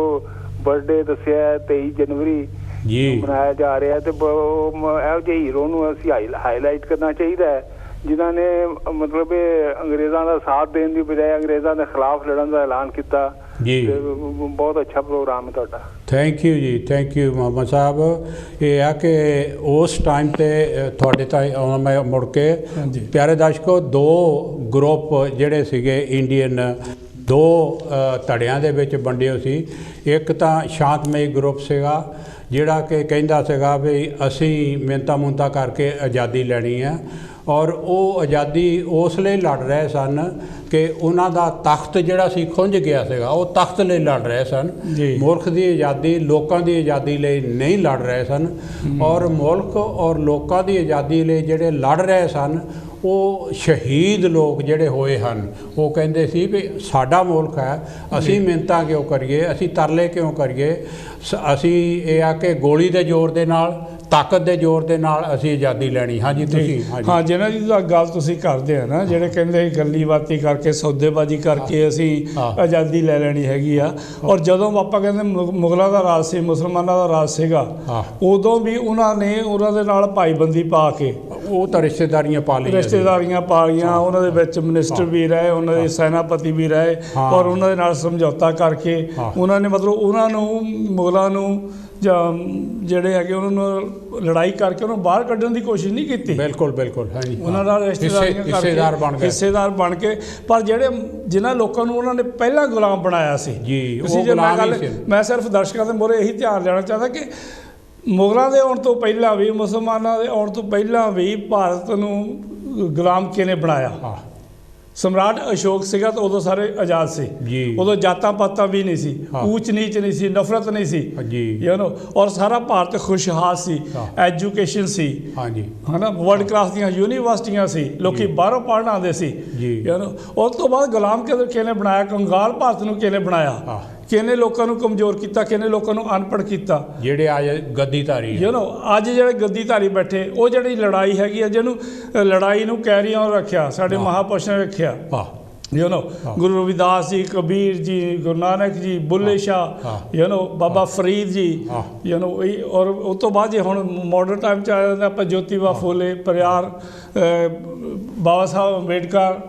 ਬਰਥਡੇ ਦੱਸਿਆ 23 ਜਨਵਰੀ ਮਨਾਇਆ ਜਾ ਰਿਹਾ, ਤੇ ਇਹੋ ਜਿਹੇ ਹੀਰੋ ਨੂੰ ਅਸੀਂ ਹਾਈਲਾਈਟ ਕਰਨਾ ਚਾਹੀਦਾ ਹੈ ਜਿਨ੍ਹਾਂ ਨੇ ਮਤਲਬ ਅੰਗਰੇਜ਼ਾਂ ਦਾ ਸਾਥ ਦੇਣ ਦੀ ਬਜਾਏ ਅੰਗਰੇਜ਼ਾਂ ਦੇ ਖਿਲਾਫ ਲੜਨ ਦਾ ਐਲਾਨ ਕੀਤਾ ਜੀ। ਬਹੁਤ ਅੱਛਾ ਪ੍ਰੋਗਰਾਮ ਹੈ ਤੁਹਾਡਾ। ਥੈਂਕ ਯੂ ਜੀ, ਥੈਂਕ ਯੂ ਮੁਹੰਮਦ ਸਾਹਿਬ। ਇਹ ਆ ਕਿ ਉਸ ਟਾਈਮ 'ਤੇ ਤੁਹਾਡੇ ਤਾਂ ਆਉਣਾ ਮੈਂ ਮੁੜ ਕੇ ਪਿਆਰੇ ਦਰਸ਼ਕੋ, ਦੋ ਗਰੁੱਪ ਜਿਹੜੇ ਸੀਗੇ ਇੰਡੀਅਨ, ਦੋ ਧੜਿਆਂ ਦੇ ਵਿੱਚ ਵੰਡੇ ਹੋਏ ਸੀ। ਇੱਕ ਤਾਂ ਸ਼ਾਂਤਮਈ ਗਰੁੱਪ ਸੀਗਾ ਜਿਹੜਾ ਕਿ ਕਹਿੰਦਾ ਸੀਗਾ ਵੀ ਅਸੀਂ ਮਿਹਨਤਾਂ ਮੁਹਨਤਾਂ ਕਰਕੇ ਆਜ਼ਾਦੀ ਲੈਣੀ ਹੈ, ਔਰ ਉਹ ਆਜ਼ਾਦੀ ਉਸ ਲਈ ਲੜ ਰਹੇ ਸਨ ਕਿ ਉਹਨਾਂ ਦਾ ਤਖਤ ਜਿਹੜਾ ਸੀ ਖੁੰਝ ਗਿਆ ਸੀਗਾ, ਉਹ ਤਖਤ ਲਈ ਲੜ ਰਹੇ ਸਨ। ਮੁਲਕ ਦੀ ਆਜ਼ਾਦੀ, ਲੋਕਾਂ ਦੀ ਆਜ਼ਾਦੀ ਲਈ ਨਹੀਂ ਲੜ ਰਹੇ ਸਨ। ਔਰ ਮੁਲਕ ਔਰ ਲੋਕਾਂ ਦੀ ਆਜ਼ਾਦੀ ਲਈ ਜਿਹੜੇ ਲੜ ਰਹੇ ਸਨ ਉਹ ਸ਼ਹੀਦ ਲੋਕ ਜਿਹੜੇ ਹੋਏ ਹਨ, ਉਹ ਕਹਿੰਦੇ ਸੀ ਵੀ ਸਾਡਾ ਮੁਲਕ ਹੈ, ਅਸੀਂ ਮਿਹਨਤਾਂ ਕਿਉਂ ਕਰੀਏ, ਅਸੀਂ ਤਰਲੇ ਕਿਉਂ ਕਰੀਏ, ਅਸੀਂ ਇਹ ਆ ਕਿ ਗੋਲੀ ਦੇ ਜ਼ੋਰ ਦੇ ਨਾਲ, ਤਾਕਤ ਦੇ ਜ਼ੋਰ ਦੇ ਨਾਲ ਅਸੀਂ ਆਜ਼ਾਦੀ ਲੈਣੀ। ਹਾਂਜੀ ਤੁਸੀਂ ਹਾਂ ਜਿਹਨਾਂ ਦੀ ਗੱਲ ਤੁਸੀਂ ਕਰਦੇ ਆ ਨਾ, ਜਿਹੜੇ ਕਹਿੰਦੇ ਗੱਲੀ ਬਾਤੀ ਕਰਕੇ ਸੌਦੇਬਾਜ਼ੀ ਕਰਕੇ ਅਸੀਂ ਆਜ਼ਾਦੀ ਲੈ ਲੈਣੀ ਹੈਗੀ ਆ। ਔਰ ਜਦੋਂ ਆਪਾਂ ਕਹਿੰਦੇ ਮੁਗਲਾਂ ਦਾ ਰਾਜ ਸੀ, ਮੁਸਲਮਾਨਾਂ ਦਾ ਰਾਜ ਸੀਗਾ, ਉਦੋਂ ਵੀ ਉਹਨਾਂ ਨੇ ਉਹਨਾਂ ਦੇ ਨਾਲ ਭਾਈਬੰਦੀ ਪਾ ਕੇ ਉਹ ਤਾਂ ਰਿਸ਼ਤੇਦਾਰੀਆਂ ਪਾ ਲਈਆਂ, ਉਹਨਾਂ ਦੇ ਵਿੱਚ ਮਿਨਿਸਟਰ ਵੀ ਰਹੇ, ਉਹਨਾਂ ਦੇ ਸੈਨਾਪਤੀ ਵੀ ਰਹੇ, ਔਰ ਉਹਨਾਂ ਦੇ ਨਾਲ ਸਮਝੌਤਾ ਕਰਕੇ ਉਹਨਾਂ ਨੇ ਮਤਲਬ ਉਹਨਾਂ ਨੂੰ ਮੁਗਲਾਂ ਨੂੰ ਜਾਂ ਜਿਹੜੇ ਹੈਗੇ ਉਹਨਾਂ ਨੂੰ ਲੜਾਈ ਕਰਕੇ ਉਹਨੂੰ ਬਾਹਰ ਕੱਢਣ ਦੀ ਕੋਸ਼ਿਸ਼ ਨਹੀਂ ਕੀਤੀ। ਬਿਲਕੁਲ ਬਿਲਕੁਲ ਹਾਂਜੀ, ਉਹਨਾਂ ਨਾਲ ਹਿੱਸੇਦਾਰ ਬਣ ਕੇ। ਪਰ ਜਿਨ੍ਹਾਂ ਲੋਕਾਂ ਨੂੰ ਉਹਨਾਂ ਨੇ ਪਹਿਲਾਂ ਗੁਲਾਮ ਬਣਾਇਆ ਸੀ ਜੀ, ਮੈਂ ਸਿਰਫ ਦਰਸ਼ਕਾਂ ਦੇ ਮੂਹਰੇ ਇਹੀ ਧਿਆਨ ਦੇਣਾ ਚਾਹੁੰਦਾ ਕਿ ਮੁਗਲਾਂ ਦੇ ਆਉਣ ਤੋਂ ਪਹਿਲਾਂ ਵੀ, ਮੁਸਲਮਾਨਾਂ ਦੇ ਆਉਣ ਤੋਂ ਪਹਿਲਾਂ ਵੀ ਭਾਰਤ ਨੂੰ ਗੁਲਾਮ ਕਿਹਨੇ ਬਣਾਇਆ? ਸਮਰਾਟ ਅਸ਼ੋਕ ਸੀਗਾ ਤਾਂ ਉਦੋਂ ਸਾਰੇ ਆਜ਼ਾਦ ਸੀ ਜੀ। ਉਦੋਂ ਜਾਤਾਂ ਪਾਤਾਂ ਵੀ ਨਹੀਂ ਸੀ, ਊਚ ਨੀਚ ਨਹੀਂ ਸੀ, ਨਫ਼ਰਤ ਨਹੀਂ ਸੀ ਜੀ, ਔਰ ਸਾਰਾ ਭਾਰਤ ਖੁਸ਼ਹਾਲ ਸੀ, ਐਜੂਕੇਸ਼ਨ ਸੀ ਹੈ ਨਾ, ਵਰਲਡ ਕਲਾਸ ਦੀਆਂ ਯੂਨੀਵਰਸਿਟੀਆਂ ਸੀ, ਲੋਕੀ ਬਾਹਰੋਂ ਪੜ੍ਹਨ ਆਉਂਦੇ ਸੀ ਜੀ। ਉਸ ਤੋਂ ਬਾਅਦ ਗੁਲਾਮ ਕਿਹਨੇ ਬਣਾਇਆ? ਕੰਗਾਲ ਭਾਰਤ ਨੂੰ ਕਿਹਨੇ ਬਣਾਇਆ? ਕਿਹਨੇ ਲੋਕਾਂ ਨੂੰ ਕਮਜ਼ੋਰ ਕੀਤਾ? ਕਿਹਨੇ ਲੋਕਾਂ ਨੂੰ ਅਨਪੜ੍ਹ ਕੀਤਾ? ਜਿਹੜੇ ਅੱਜ ਗੱਦੀਧਾਰੀ ਅੱਜ ਜਿਹੜੇ ਗੱਦੀਧਾਰੀ ਬੈਠੇ, ਉਹ ਜਿਹੜੀ ਲੜਾਈ ਹੈਗੀ ਆ, ਜਿਹਨੂੰ ਲੜਾਈ ਨੂੰ ਕੈਰੀ ਔਨ ਰੱਖਿਆ ਸਾਡੇ ਮਹਾਂਪੁਰਸ਼ਾਂ ਨੇ ਰੱਖਿਆ। ਗੁਰੂ ਰਵਿਦਾਸ ਜੀ, ਕਬੀਰ ਜੀ, ਗੁਰੂ ਨਾਨਕ ਜੀ, ਬੁੱਲੇ ਸ਼ਾਹ, ਬਾਬਾ ਫਰੀਦ ਜੀ, ਔਰ ਉਸ ਤੋਂ ਬਾਅਦ ਜੇ ਹੁਣ ਮਾਡਰਨ ਟਾਈਮ 'ਚ ਆ ਜਾਂਦਾ ਆਪਾਂ ਜੋਤੀਬਾ ਫੂਲੇ, ਪਰਿਆਰ, ਬਾਬਾ ਸਾਹਿਬ ਅੰਬੇਡਕਰ,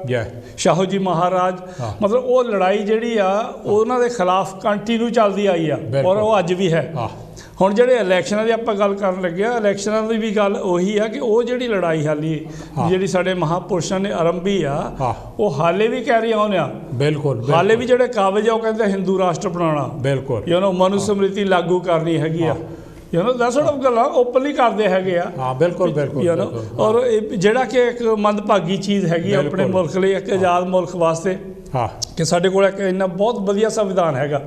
ਸ਼ਾਹੂ ਜੀ ਮਹਾਰਾਜ। ਮਤਲਬ ਉਹ ਲੜਾਈ ਜਿਹੜੀ ਆ ਉਹਨਾਂ ਦੇ ਖਿਲਾਫ ਕੰਟੀਨਿਊ ਚੱਲਦੀ ਆਈ ਆ, ਔਰ ਉਹ ਅੱਜ ਵੀ ਹੈ। ਹੁਣ ਜਿਹੜੇ ਇਲੈਕਸ਼ਨਾਂ ਦੀ ਆਪਾਂ ਗੱਲ ਕਰਨ ਲੱਗੇ ਆ, ਇਲੈਕਸ਼ਨਾਂ ਦੀ ਵੀ ਗੱਲ ਉਹੀ ਆ ਕਿ ਉਹ ਜਿਹੜੀ ਲੜਾਈ ਹਾਲੀ ਜਿਹੜੀ ਸਾਡੇ ਮਹਾਂਪੁਰਸ਼ਾਂ ਨੇ ਆਰੰਭੀ ਆ, ਉਹ ਹਾਲੇ ਵੀ ਕੈਰੀ ਆਨ ਆ। ਬਿਲਕੁਲ, ਹਾਲੇ ਵੀ ਜਿਹੜੇ ਕਾਬਜ ਆ ਉਹ ਕਹਿੰਦੇ ਹਿੰਦੂ ਰਾਸ਼ਟਰ ਬਣਾਉਣਾ, ਬਿਲਕੁਲ ਮਨੂ ਸਮ੍ਰਿਤੀ ਲਾਗੂ ਕਰਨੀ ਹੈਗੀ ਆ। ਗੱਲਾਂ ਓਪਨਲੀ ਕਰਦੇ ਹੈਗੇ ਆ। ਬਿਲਕੁਲ ਬਿਲਕੁਲ। ਔਰ ਜਿਹੜਾ ਕਿ ਇੱਕ ਮੰਦਭਾਗੀ ਚੀਜ਼ ਹੈਗੀ ਆਪਣੇ ਮੁਲਕ ਲਈ, ਇੱਕ ਆਜ਼ਾਦ ਮੁਲਕ ਵਾਸਤੇ, ਕਿ ਸਾਡੇ ਕੋਲ ਇੱਕ ਇੰਨਾ ਬਹੁਤ ਵਧੀਆ ਸੰਵਿਧਾਨ ਹੈਗਾ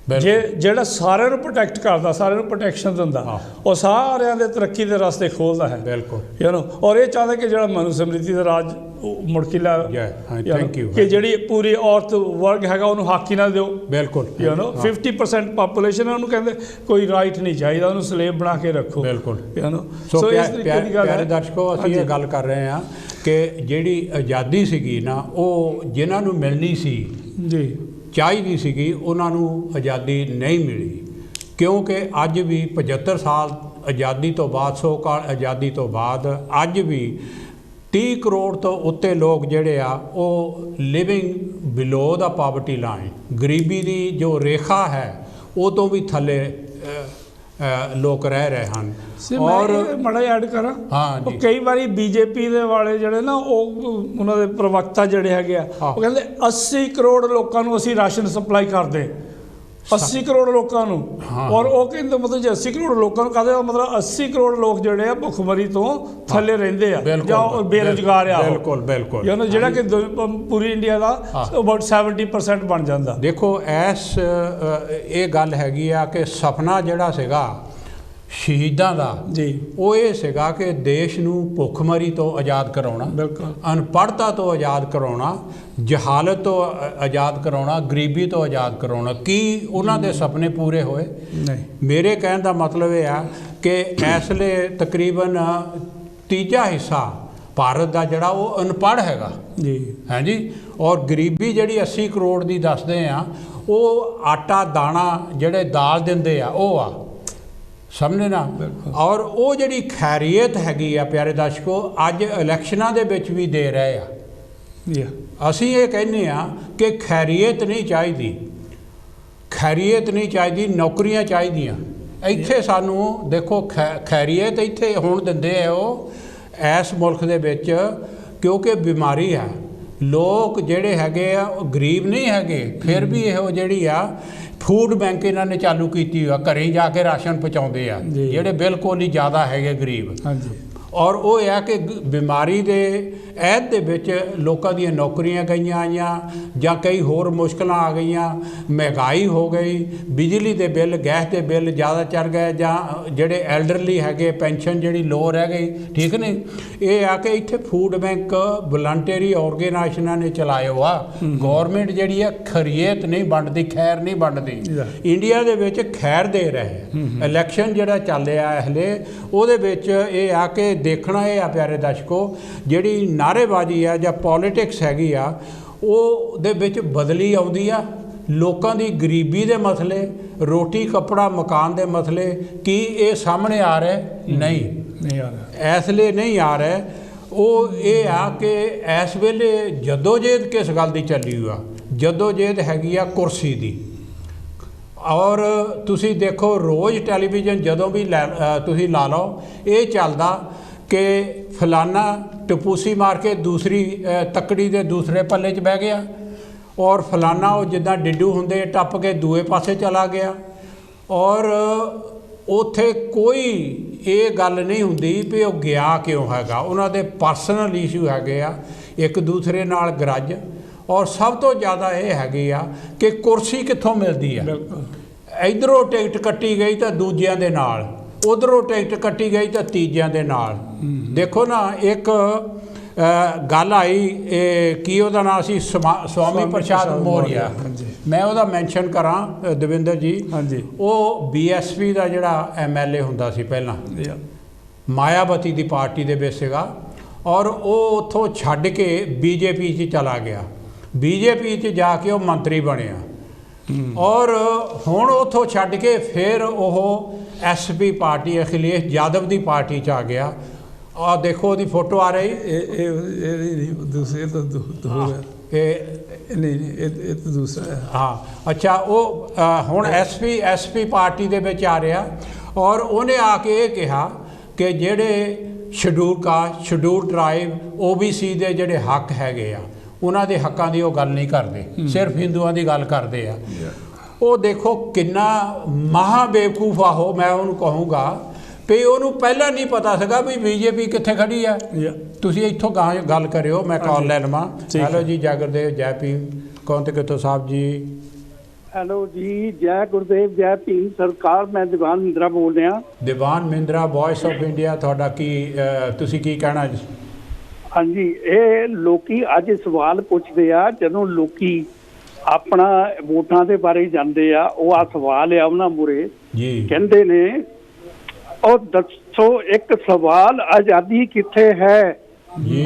ਜਿਹੜਾ ਸਾਰਿਆਂ ਨੂੰ ਪ੍ਰੋਟੈਕਟ ਕਰਦਾ, ਸਾਰਿਆਂ ਨੂੰ ਪ੍ਰੋਟੈਕਸ਼ਨ ਦਿੰਦਾ, ਉਹ ਸਾਰਿਆਂ ਦੇ ਤਰੱਕੀ ਦੇ ਰਸਤੇ ਖੋਲ੍ਹਦਾ ਹੈ। ਬਿਲਕੁਲ। ਔਰ ਇਹ ਚਾਹੁੰਦਾ ਕਿ ਜਿਹੜਾ ਮਨੂ ਸਮ੍ਰਿਤੀ ਦਾ ਰਾਜ ਮੁੜਕੀ ਲਾ, ਕਿ ਜਿਹੜੀ ਪੂਰੀ ਔਰਤ ਵਰਗ ਹੈਗਾ ਉਹਨੂੰ ਹੱਕ ਹੀ ਨਾ ਦਿਓ। ਬਿਲਕੁਲ। 50% ਪਾਪੂਲੇਸ਼ਨ ਹੈ, ਉਹਨੂੰ ਕਹਿੰਦੇ ਕੋਈ ਰਾਈਟ ਨਹੀਂ ਚਾਹੀਦਾ, ਉਹਨੂੰ ਸਲੇਵ ਬਣਾ ਕੇ ਰੱਖੋ। ਬਿਲਕੁਲ। ਸੋ ਇਸ ਤਰੀਕੇ ਦੀ ਗੱਲ ਹੈ। ਦਰਸ਼ਕੋ, ਅਸੀਂ ਇਹ ਗੱਲ ਕਰ ਰਹੇ ਹਾਂ ਕਿ ਜਿਹੜੀ ਆਜ਼ਾਦੀ ਸੀਗੀ ਨਾ, ਉਹ ਜਿਨ੍ਹਾਂ ਨੂੰ ਮਿਲਣੀ ਸੀ ਜੀ, ਚਾਹੀਦੀ ਸੀਗੀ, ਉਹਨਾਂ ਨੂੰ ਆਜ਼ਾਦੀ ਨਹੀਂ ਮਿਲੀ। ਕਿਉਂਕਿ ਅੱਜ ਵੀ 75 ਸਾਲ ਆਜ਼ਾਦੀ ਤੋਂ ਬਾਅਦ, ਸੋ ਕਾਲ ਆਜ਼ਾਦੀ ਤੋਂ ਬਾਅਦ, ਅੱਜ ਵੀ 30 ਕਰੋੜ ਤੋਂ ਉੱਤੇ ਲੋਕ ਜਿਹੜੇ ਆ ਉਹ ਲਿਵਿੰਗ ਬਿਲੋ ਦਾ ਪਾਵਰਟੀ ਲਾਈਨ, ਗਰੀਬੀ ਦੀ ਜੋ ਰੇਖਾ ਹੈ ਉਹ ਤੋਂ ਵੀ ਥੱਲੇ ਲੋਕ ਰਹਿ ਰਹੇ ਹਨ। ਔਰ ਮਾੜਾ ਐਡ ਕਰਾਂ, ਉਹ ਕਈ ਵਾਰੀ ਬੀਜੇਪੀ ਦੇ ਵਾਲੇ ਜਿਹੜੇ ਨਾ, ਉਹ ਉਹਨਾਂ ਦੇ ਪ੍ਰਵਕਤਾ ਜਿਹੜੇ ਹੈਗੇ ਆ, ਉਹ ਕਹਿੰਦੇ 80 ਕਰੋੜ ਲੋਕਾਂ ਨੂੰ ਅਸੀਂ ਰਾਸ਼ਨ ਸਪਲਾਈ ਕਰਦੇ। 80 ਕਰੋੜ ਲੋਕਾਂ ਨੂੰ। ਔਰ ਉਹ ਕਹਿੰਦੇ ਮਤਲਬ ਜੇ 80 ਕਰੋੜ ਲੋਕਾਂ ਨੂੰ ਕਹਿੰਦੇ ਮਤਲਬ 80 ਕਰੋੜ ਲੋਕ ਜਿਹੜੇ ਆ ਭੁੱਖਮਰੀ ਤੋਂ ਥੱਲੇ ਰਹਿੰਦੇ ਆ ਜਾਂ ਬੇਰੁਜ਼ਗਾਰ ਆ। ਬਿਲਕੁਲ ਬਿਲਕੁਲ, ਯਾਨੀ ਜਿਹੜਾ ਕਿ ਪੂਰੀ ਇੰਡੀਆ ਦਾ ਅਬਾਊਟ 70% ਬਣ ਜਾਂਦਾ। ਦੇਖੋ ਇਹ ਗੱਲ ਹੈਗੀ ਆ ਕਿ ਸੁਪਨਾ ਜਿਹੜਾ ਸੀਗਾ ਸ਼ਹੀਦਾਂ ਦਾ ਜੀ, ਉਹ ਇਹ ਸੀਗਾ ਕਿ ਦੇਸ਼ ਨੂੰ ਭੁੱਖਮਰੀ ਤੋਂ ਆਜ਼ਾਦ ਕਰਾਉਣਾ, ਬਿਲਕੁਲ ਅਨਪੜ੍ਹਤਾ ਤੋਂ ਆਜ਼ਾਦ ਕਰਾਉਣਾ, ਜਹਾਲਤ ਤੋਂ ਆਜ਼ਾਦ ਕਰਾਉਣਾ, ਗਰੀਬੀ ਤੋਂ ਆਜ਼ਾਦ ਕਰਾਉਣਾ। ਕੀ ਉਹਨਾਂ ਦੇ ਸੁਪਨੇ ਪੂਰੇ ਹੋਏ? ਨਹੀਂ। ਮੇਰੇ ਕਹਿਣ ਦਾ ਮਤਲਬ ਇਹ ਆ ਕਿ ਇਸ ਵੇਲੇ ਤਕਰੀਬਨ ਤੀਜਾ ਹਿੱਸਾ ਭਾਰਤ ਦਾ ਜਿਹੜਾ ਉਹ ਅਨਪੜ੍ਹ ਹੈਗਾ ਜੀ, ਹਾਂਜੀ। ਔਰ ਗਰੀਬੀ ਜਿਹੜੀ 80 ਕਰੋੜ ਦੀ ਦੱਸਦੇ ਆ, ਉਹ ਆਟਾ ਦਾਣਾ ਜਿਹੜੇ ਦਾਲ ਦਿੰਦੇ ਆ ਉਹ ਆ, ਸਮਝੇ ਨਾ। ਔਰ ਉਹ ਜਿਹੜੀ ਖੈਰੀਅਤ ਹੈਗੀ ਆ ਪਿਆਰੇ ਦਰਸ਼ਕੋ, ਅੱਜ ਇਲੈਕਸ਼ਨਾਂ ਦੇ ਵਿੱਚ ਵੀ ਦੇ ਰਹੇ ਆ। ਅਸੀਂ ਇਹ ਕਹਿੰਦੇ ਆ ਕਿ ਖੈਰੀਅਤ ਨਹੀਂ ਚਾਹੀਦੀ, ਖੈਰੀਅਤ ਨਹੀਂ ਚਾਹੀਦੀ, ਨੌਕਰੀਆਂ ਚਾਹੀਦੀਆਂ। ਇੱਥੇ ਸਾਨੂੰ ਦੇਖੋ ਖੈਰੀਅਤ ਇੱਥੇ ਹੁਣ ਦਿੰਦੇ ਆ ਉਹ ਇਸ ਮੁਲਕ ਦੇ ਵਿੱਚ, ਕਿਉਂਕਿ ਬਿਮਾਰੀ ਆ। ਲੋਕ ਜਿਹੜੇ ਹੈਗੇ ਆ ਉਹ ਗਰੀਬ ਨਹੀਂ ਹੈਗੇ, ਫਿਰ ਵੀ ਇਹੋ ਜਿਹੜੀ ਆ ਫੂਡ ਬੈਂਕ ਇਹਨਾਂ ਨੇ ਚਾਲੂ ਕੀਤੀ ਆ, ਘਰੇ ਜਾ ਕੇ ਰਾਸ਼ਨ ਪਹੁੰਚਾਉਂਦੇ ਆ ਜਿਹੜੇ ਬਿਲਕੁਲ ਹੀ ਜ਼ਿਆਦਾ ਹੈਗੇ ਗਰੀਬ। ਹਾਂਜੀ। ਔਰ ਉਹ ਇਹ ਆ ਕਿ ਬਿਮਾਰੀ ਦੇ ਐਦ ਦੇ ਵਿੱਚ ਲੋਕਾਂ ਦੀਆਂ ਨੌਕਰੀਆਂ ਗਈਆਂ ਆਈਆਂ ਜਾਂ ਕਈ ਹੋਰ ਮੁਸ਼ਕਲਾਂ ਆ ਗਈਆਂ, ਮਹਿੰਗਾਈ ਹੋ ਗਈ, ਬਿਜਲੀ ਦੇ ਬਿੱਲ ਗੈਸ ਦੇ ਬਿੱਲ ਜ਼ਿਆਦਾ ਚੜ ਗਏ, ਜਾਂ ਜਿਹੜੇ ਐਲਡਰਲੀ ਹੈਗੇ ਪੈਨਸ਼ਨ ਜਿਹੜੀ ਲੋ ਰਹਿ ਗਈ, ਠੀਕ ਨਹੀਂ। ਇਹ ਆ ਕਿ ਇੱਥੇ ਫੂਡ ਬੈਂਕ ਵਲੰਟਰੀ ਆਰਗੇਨਾਈਜੇਸ਼ਨਾਂ ਨੇ ਚਲਾਇਓ ਆ। ਗੌਰਮੈਂਟ ਜਿਹੜੀ ਆ ਖੈਰੀਅਤ ਨਹੀਂ ਵੰਡਦੀ, ਖੈਰ ਨਹੀਂ ਵੰਡਦੀ। ਇੰਡੀਆ ਦੇ ਵਿੱਚ ਖੈਰ ਦੇ ਰਹੇ। ਇਲੈਕਸ਼ਨ ਜਿਹੜਾ ਚੱਲਿਆ ਹਲੇ ਉਹਦੇ ਵਿੱਚ ਇਹ ਆ ਕਿ ਦੇਖਣਾ ਇਹ ਆ ਪਿਆਰੇ ਦਰਸ਼ਕੋ, ਜਿਹੜੀ ਨਾਅਰੇਬਾਜ਼ੀ ਆ ਜਾਂ ਪੋਲੀਟਿਕਸ ਹੈਗੀ ਆ ਉਹਦੇ ਵਿੱਚ ਬਦਲੀ ਆਉਂਦੀ ਆ। ਲੋਕਾਂ ਦੀ ਗਰੀਬੀ ਦੇ ਮਸਲੇ, ਰੋਟੀ ਕੱਪੜਾ ਮਕਾਨ ਦੇ ਮਸਲੇ ਕੀ ਇਹ ਸਾਹਮਣੇ ਆ ਰਹੇ? ਨਹੀਂ ਆ ਰਹੇ, ਇਸ ਲਈ ਨਹੀਂ ਆ ਰਹੇ। ਉਹ ਇਹ ਆ ਕਿ ਇਸ ਵੇਲੇ ਜਦੋਜਹਿਦ ਕਿਸ ਗੱਲ ਦੀ ਚੱਲੀ ਹੋਈ ਆ? ਜਦੋਜਹਿਦ ਹੈਗੀ ਆ ਕੁਰਸੀ ਦੀ। ਔਰ ਤੁਸੀਂ ਦੇਖੋ ਰੋਜ਼ ਟੈਲੀਵਿਜ਼ਨ ਜਦੋਂ ਵੀ ਤੁਸੀਂ ਲਾ ਲਓ, ਇਹ ਚੱਲਦਾ ਕਿ ਫਲਾਨਾ ਟਪੂਸੀ ਮਾਰ ਕੇ ਦੂਸਰੀ ਤੱਕੜੀ ਦੇ ਦੂਸਰੇ ਪੱਲੇ 'ਚ ਬਹਿ ਗਿਆ, ਔਰ ਫਲਾਨਾ ਉਹ ਜਿੱਦਾਂ ਡਿੱਡੂ ਹੁੰਦੇ ਟੱਪ ਕੇ ਦੂਏ ਪਾਸੇ ਚਲਾ ਗਿਆ। ਔਰ ਉੱਥੇ ਕੋਈ ਇਹ ਗੱਲ ਨਹੀਂ ਹੁੰਦੀ ਵੀ ਉਹ ਗਿਆ ਕਿਉਂ ਹੈਗਾ। ਉਹਨਾਂ ਦੇ ਪਰਸਨਲ ਇਸ਼ੂ ਹੈਗੇ ਆ, ਇੱਕ ਦੂਸਰੇ ਨਾਲ ਗਰਜ। ਔਰ ਸਭ ਤੋਂ ਜ਼ਿਆਦਾ ਇਹ ਹੈਗੀ ਆ ਕਿ ਕੁਰਸੀ ਕਿੱਥੋਂ ਮਿਲਦੀ ਆ। ਇੱਧਰੋਂ ਟਿਕਟ ਕੱਟੀ ਗਈ ਤਾਂ ਦੂਜਿਆਂ ਦੇ ਨਾਲ, ਉਧਰੋਂ ਟਿਕਟ ਕੱਟੀ ਗਈ ਤਾਂ ਤੀਜਿਆਂ ਦੇ ਨਾਲ। ਦੇਖੋ ਨਾ, ਇੱਕ ਗੱਲ ਆਈ, ਕੀ ਉਹਦਾ ਨਾਂ ਸੀ, ਸਵਾਮੀ ਪ੍ਰਸਾਦ ਮੌਰਿਆ। ਮੈਂ ਉਹਦਾ ਮੈਂਸ਼ਨ ਕਰਾਂ ਦਵਿੰਦਰ ਜੀ, ਉਹ BSP ਦਾ ਜਿਹੜਾ MLA ਹੁੰਦਾ ਸੀ ਪਹਿਲਾਂ, ਮਾਇਆਵਤੀ ਦੀ ਪਾਰਟੀ ਦੇ ਵਿੱਚ ਸੀਗਾ। ਔਰ ਉਹ ਉੱਥੋਂ ਛੱਡ ਕੇ BJP 'ਚ ਚਲਾ ਗਿਆ। BJP 'ਚ ਜਾ ਕੇ ਉਹ ਮੰਤਰੀ ਬਣਿਆ। ਔਰ ਹੁਣ ਉੱਥੋਂ ਛੱਡ ਕੇ ਫਿਰ ਉਹ SP ਪਾਰਟੀ, ਅਖਿਲੇਸ਼ ਯਾਦਵ ਦੀ ਪਾਰਟੀ 'ਚ ਆ ਗਿਆ। ਆ ਦੇਖੋ ਉਹਦੀ ਫੋਟੋ ਆ ਰਹੀ। ਦੂਸਰੇ ਤਾਂ ਇਹ ਤਾਂ ਦੂਸਰਾ ਹੈ। ਹਾਂ, ਅੱਛਾ। ਉਹ ਹੁਣ SP ਪਾਰਟੀ ਦੇ ਵਿੱਚ ਆ ਰਿਹਾ। ਔਰ ਉਹਨੇ ਆ ਕੇ ਇਹ ਕਿਹਾ ਕਿ ਜਿਹੜੇ schedule caste, schedule tribe, OBC ਦੇ ਜਿਹੜੇ ਹੱਕ ਹੈਗੇ ਆ, ਉਹਨਾਂ ਦੇ ਹੱਕਾਂ ਦੀ ਉਹ ਗੱਲ ਨਹੀਂ ਕਰਦੇ, ਸਿਰਫ ਹਿੰਦੂਆਂ ਦੀ ਗੱਲ ਕਰਦੇ ਆ। ਉਹ ਦੇਖੋ ਕਿੰਨਾ ਮਹਾ ਬੇਵਕੂਫ ਆ ਉਹ। ਮੈਂ ਉਹਨੂੰ ਕਹੂੰਗਾ ਵੀ ਉਹਨੂੰ ਪਹਿਲਾਂ ਨਹੀਂ ਪਤਾ ਸੀਗਾ ਵੀ BJP ਕਿੱਥੇ ਖੜੀ ਆ। ਤੁਸੀਂ ਇੱਥੋਂ ਗੱਲ ਕਰਿਓ, ਮੈਂ ਕਾਲ ਲੈ ਲਵਾਂ। ਹੈਲੋ ਜੀ, ਜੈ ਗੁਰਦੇਵ, ਜੈ ਭੀਮ। ਕੌਣ ਤੇ ਕਿੱਥੋਂ ਸਾਹਿਬ ਜੀ? ਹੈਲੋ ਜੀ, ਜੈ ਗੁਰਦੇਵ, ਜੈ ਭੀਮ ਸਰਕਾਰ। ਮੈਂ ਦੀਵਾਨ ਮਹਿੰਦਰਾ ਬੋਲ ਰਿਹਾ। ਦੀਵਾਨ ਮਹਿੰਦਰਾ, ਵੌਇਸ ਆਫ ਇੰਡੀਆ। ਤੁਹਾਡਾ ਕੀ, ਤੁਸੀਂ ਕੀ ਕਹਿਣਾ ਜੀ? ਹਾਂਜੀ, ਇਹ ਲੋਕੀ ਅੱਜ ਸਵਾਲ ਪੁੱਛਦੇ ਆ, ਜਦੋਂ ਲੋਕੀ ਆਪਣਾ ਵੋਟਾਂ ਦੇ ਬਾਰੇ ਜਾਂਦੇ ਆ, ਉਹ ਆ ਸਵਾਲ ਆ ਉਹਨਾਂ ਮੂਹਰੇ ਜੀ, ਕਹਿੰਦੇ ਨੇ ਉਹ ਦੱਸੋ ਇੱਕ ਸਵਾਲ, ਆਜ਼ਾਦੀ ਕਿੱਥੇ ਹੈ?